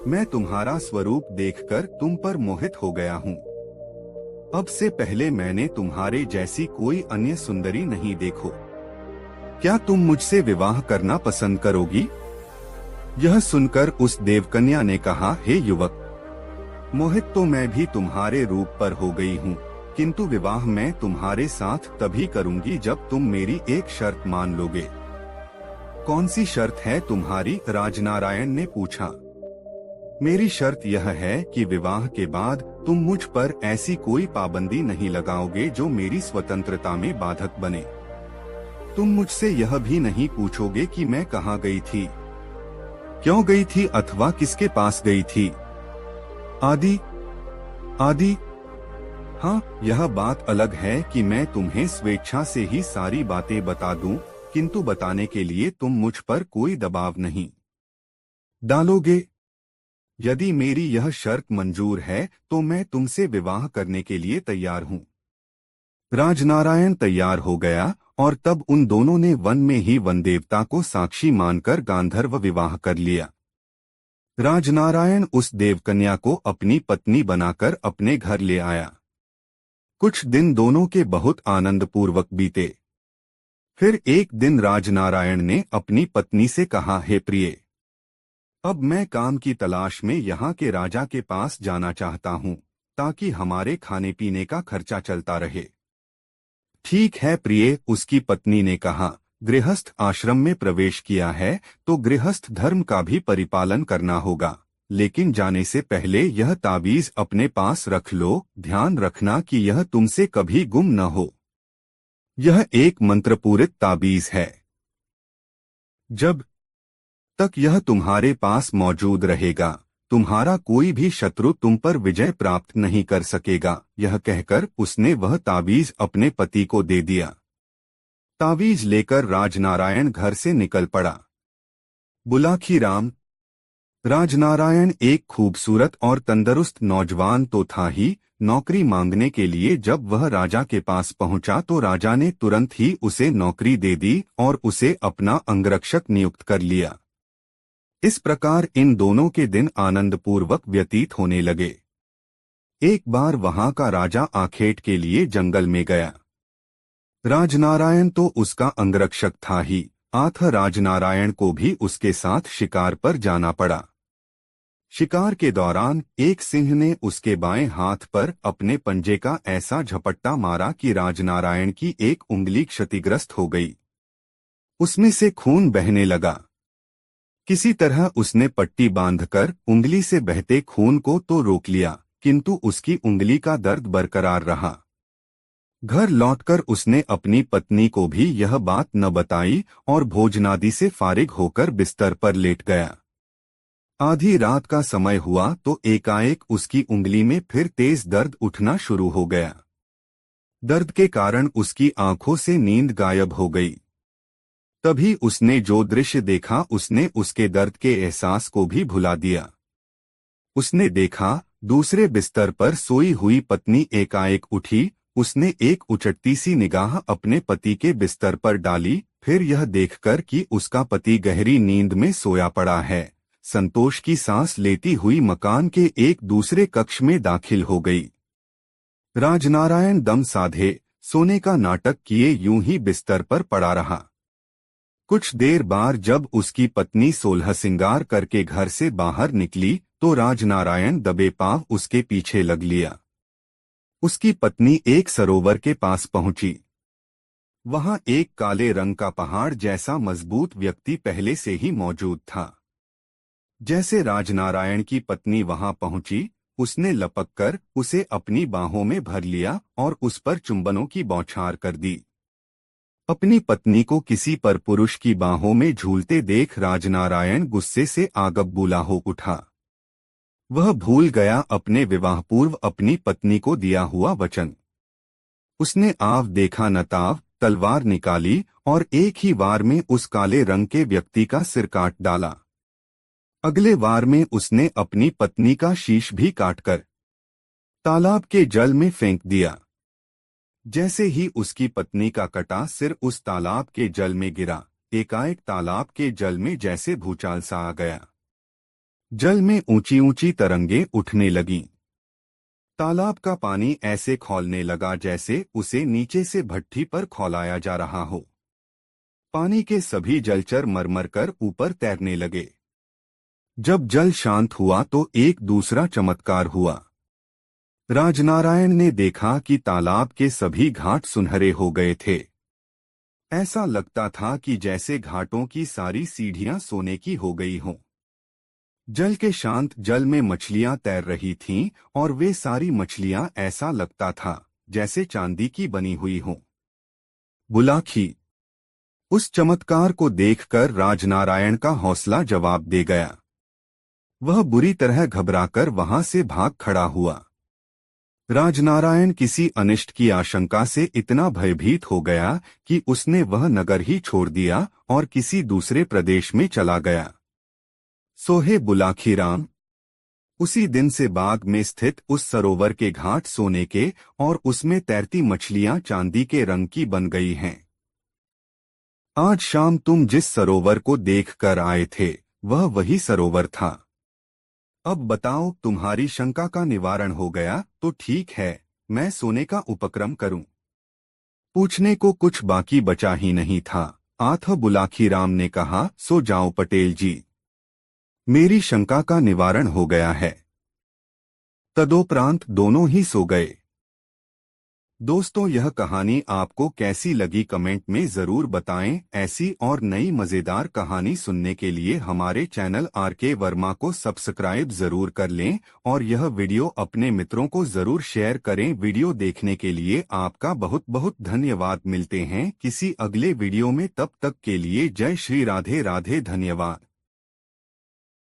Speaker 1: मैं तुम्हारा स्वरूप देखकर तुम पर मोहित हो गया हूँ। अब से पहले मैंने तुम्हारे जैसी कोई अन्य सुंदरी नहीं देखो। क्या तुम मुझसे विवाह करना पसंद करोगी? यह सुनकर उस देवकन्या ने कहा, हे युवक, मोहित तो मैं भी तुम्हारे रूप पर हो गई हूँ, किंतु विवाह मैं तुम्हारे साथ तभी करूंगी जब तुम मेरी एक शर्त मान लोगे। कौन सी शर्त है तुम्हारी? राजनारायण ने पूछा। मेरी शर्त यह है कि विवाह के बाद तुम मुझ पर ऐसी कोई पाबंदी नहीं लगाओगे जो मेरी स्वतंत्रता में बाधक बने। तुम मुझसे यह भी नहीं पूछोगे कि मैं कहाँ गई थी, क्यों गई थी अथवा किसके पास गई थी, आदि आदि। हाँ, यह बात अलग है कि मैं तुम्हें स्वेच्छा से ही सारी बातें बता दूं, किंतु बताने के लिए तुम मुझ पर कोई दबाव नहीं डालोगे। यदि मेरी यह शर्त मंजूर है तो मैं तुमसे विवाह करने के लिए तैयार हूँ। राजनारायण तैयार हो गया और तब उन दोनों ने वन में ही वन देवता को साक्षी मानकर गांधर्व विवाह कर लिया। राजनारायण उस देवकन्या को अपनी पत्नी बनाकर अपने घर ले आया। कुछ दिन दोनों के बहुत आनंदपूर्वक बीते। फिर एक दिन राजनारायण ने अपनी पत्नी से कहा, हे प्रिय, अब मैं काम की तलाश में यहाँ के राजा के पास जाना चाहता हूँ, ताकि हमारे खाने पीने का खर्चा चलता रहे। ठीक है प्रिय, उसकी पत्नी ने कहा, गृहस्थ आश्रम में प्रवेश किया है तो गृहस्थ धर्म का भी परिपालन करना होगा, लेकिन जाने से पहले यह ताबीज अपने पास रख लो। ध्यान रखना कि यह तुमसे कभी गुम न हो। यह एक मंत्रपूरित ताबीज है। जब तक यह तुम्हारे पास मौजूद रहेगा, तुम्हारा कोई भी शत्रु तुम पर विजय प्राप्त नहीं कर सकेगा। यह कहकर उसने वह ताबीज अपने पति को दे दिया। ताबीज लेकर राजनारायण घर से निकल पड़ा। बुलाखी राम। राजनारायण एक खूबसूरत और तंदुरुस्त नौजवान तो था ही, नौकरी मांगने के लिए जब वह राजा के पास पहुंचा तो राजा ने तुरंत ही उसे नौकरी दे दी और उसे अपना अंगरक्षक नियुक्त कर लिया। इस प्रकार इन दोनों के दिन आनंदपूर्वक व्यतीत होने लगे। एक बार वहां का राजा आखेट के लिए जंगल में गया। राजनारायण तो उसका अंगरक्षक था ही, अतः राजनारायण को भी उसके साथ शिकार पर जाना पड़ा। शिकार के दौरान एक सिंह ने उसके बाएं हाथ पर अपने पंजे का ऐसा झपट्टा मारा कि राजनारायण की एक उंगली क्षतिग्रस्त हो गई। उसमें से खून बहने लगा। किसी तरह उसने पट्टी बांधकर उंगली से बहते खून को तो रोक लिया, किंतु उसकी उंगली का दर्द बरकरार रहा। घर लौटकर उसने अपनी पत्नी को भी यह बात न बताई और भोजनादि से फारिग होकर बिस्तर पर लेट गया। आधी रात का समय हुआ तो एकाएक उसकी उंगली में फिर तेज दर्द उठना शुरू हो गया। दर्द के कारण उसकी आंखों से नींद गायब हो गई। तभी उसने जो दृश्य देखा उसने उसके दर्द के एहसास को भी भुला दिया। उसने देखा, दूसरे बिस्तर पर सोई हुई पत्नी एकाएक उठी। उसने एक उचटती सी निगाह अपने पति के बिस्तर पर डाली। फिर यह देखकर कि उसका पति गहरी नींद में सोया पड़ा है, संतोष की सांस लेती हुई मकान के एक दूसरे कक्ष में दाखिल हो गई। राजनारायण दम साधे सोने का नाटक किए यूं ही बिस्तर पर पड़ा रहा। कुछ देर बाद जब उसकी पत्नी सोलह सिंगार करके घर से बाहर निकली तो राजनारायण दबे पांव उसके पीछे लग लिया। उसकी पत्नी एक सरोवर के पास पहुंची। वहां एक काले रंग का पहाड़ जैसा मजबूत व्यक्ति पहले से ही मौजूद था। जैसे राजनारायण की पत्नी वहां पहुंची, उसने लपककर उसे अपनी बाहों में भर लिया और उस पर चुंबनों की बौछार कर दी। अपनी पत्नी को किसी पर पुरुष की बाहों में झूलते देख राजनारायण गुस्से से आग बबूला हो उठा। वह भूल गया अपने विवाह पूर्व अपनी पत्नी को दिया हुआ वचन। उसने आव देखा न ताव तलवार निकाली और एक ही वार में उस काले रंग के व्यक्ति का सिर काट डाला। अगले वार में उसने अपनी पत्नी का शीश भी काटकर तालाब के जल में फेंक दिया। जैसे ही उसकी पत्नी का कटा सिर उस तालाब के जल में गिरा, एकाएक तालाब के जल में जैसे भूचाल सा आ गया। जल में ऊंची ऊंची तरंगें उठने लगीं। तालाब का पानी ऐसे खौलने लगा जैसे उसे नीचे से भट्ठी पर खौलाया जा रहा हो। पानी के सभी जलचर मरमर कर ऊपर तैरने लगे। जब जल शांत हुआ तो एक दूसरा चमत्कार हुआ। राजनारायण ने देखा कि तालाब के सभी घाट सुनहरे हो गए थे। ऐसा लगता था कि जैसे घाटों की सारी सीढ़ियां सोने की हो गई हों। जल के शांत जल में मछलियां तैर रही थीं और वे सारी मछलियां ऐसा लगता था जैसे चांदी की बनी हुई हों। बुलाखी। उस चमत्कार को देखकर राजनारायण का हौसला जवाब दे गया। वह बुरी तरह घबराकर वहां से भाग खड़ा हुआ। राजनारायण किसी अनिष्ट की आशंका से इतना भयभीत हो गया कि उसने वह नगर ही छोड़ दिया और किसी दूसरे प्रदेश में चला गया। सोहे बुलाखी राम। उसी दिन से बाग में स्थित उस सरोवर के घाट सोने के और उसमें तैरती मछलियां चांदी के रंग की बन गई हैं। आज शाम तुम जिस सरोवर को देख कर आए थे वह वही सरोवर था। अब बताओ, तुम्हारी शंका का निवारण हो गया तो ठीक है, मैं सोने का उपक्रम करूं। पूछने को कुछ बाकी बचा ही नहीं था। आठ बुलाखीराम ने कहा, सो जाओ पटेल जी, मेरी शंका का निवारण हो गया है। तदोपरांत दोनों ही सो गए। दोस्तों, यह कहानी आपको कैसी लगी कमेंट में जरूर बताएं। ऐसी और नई मजेदार कहानी सुनने के लिए हमारे चैनल आर.के. वर्मा को सब्सक्राइब जरूर कर लें और यह वीडियो अपने मित्रों को जरूर शेयर करें। वीडियो देखने के लिए आपका बहुत बहुत धन्यवाद। मिलते हैं किसी अगले वीडियो में, तब तक के लिए जय श्री राधे राधे। धन्यवाद।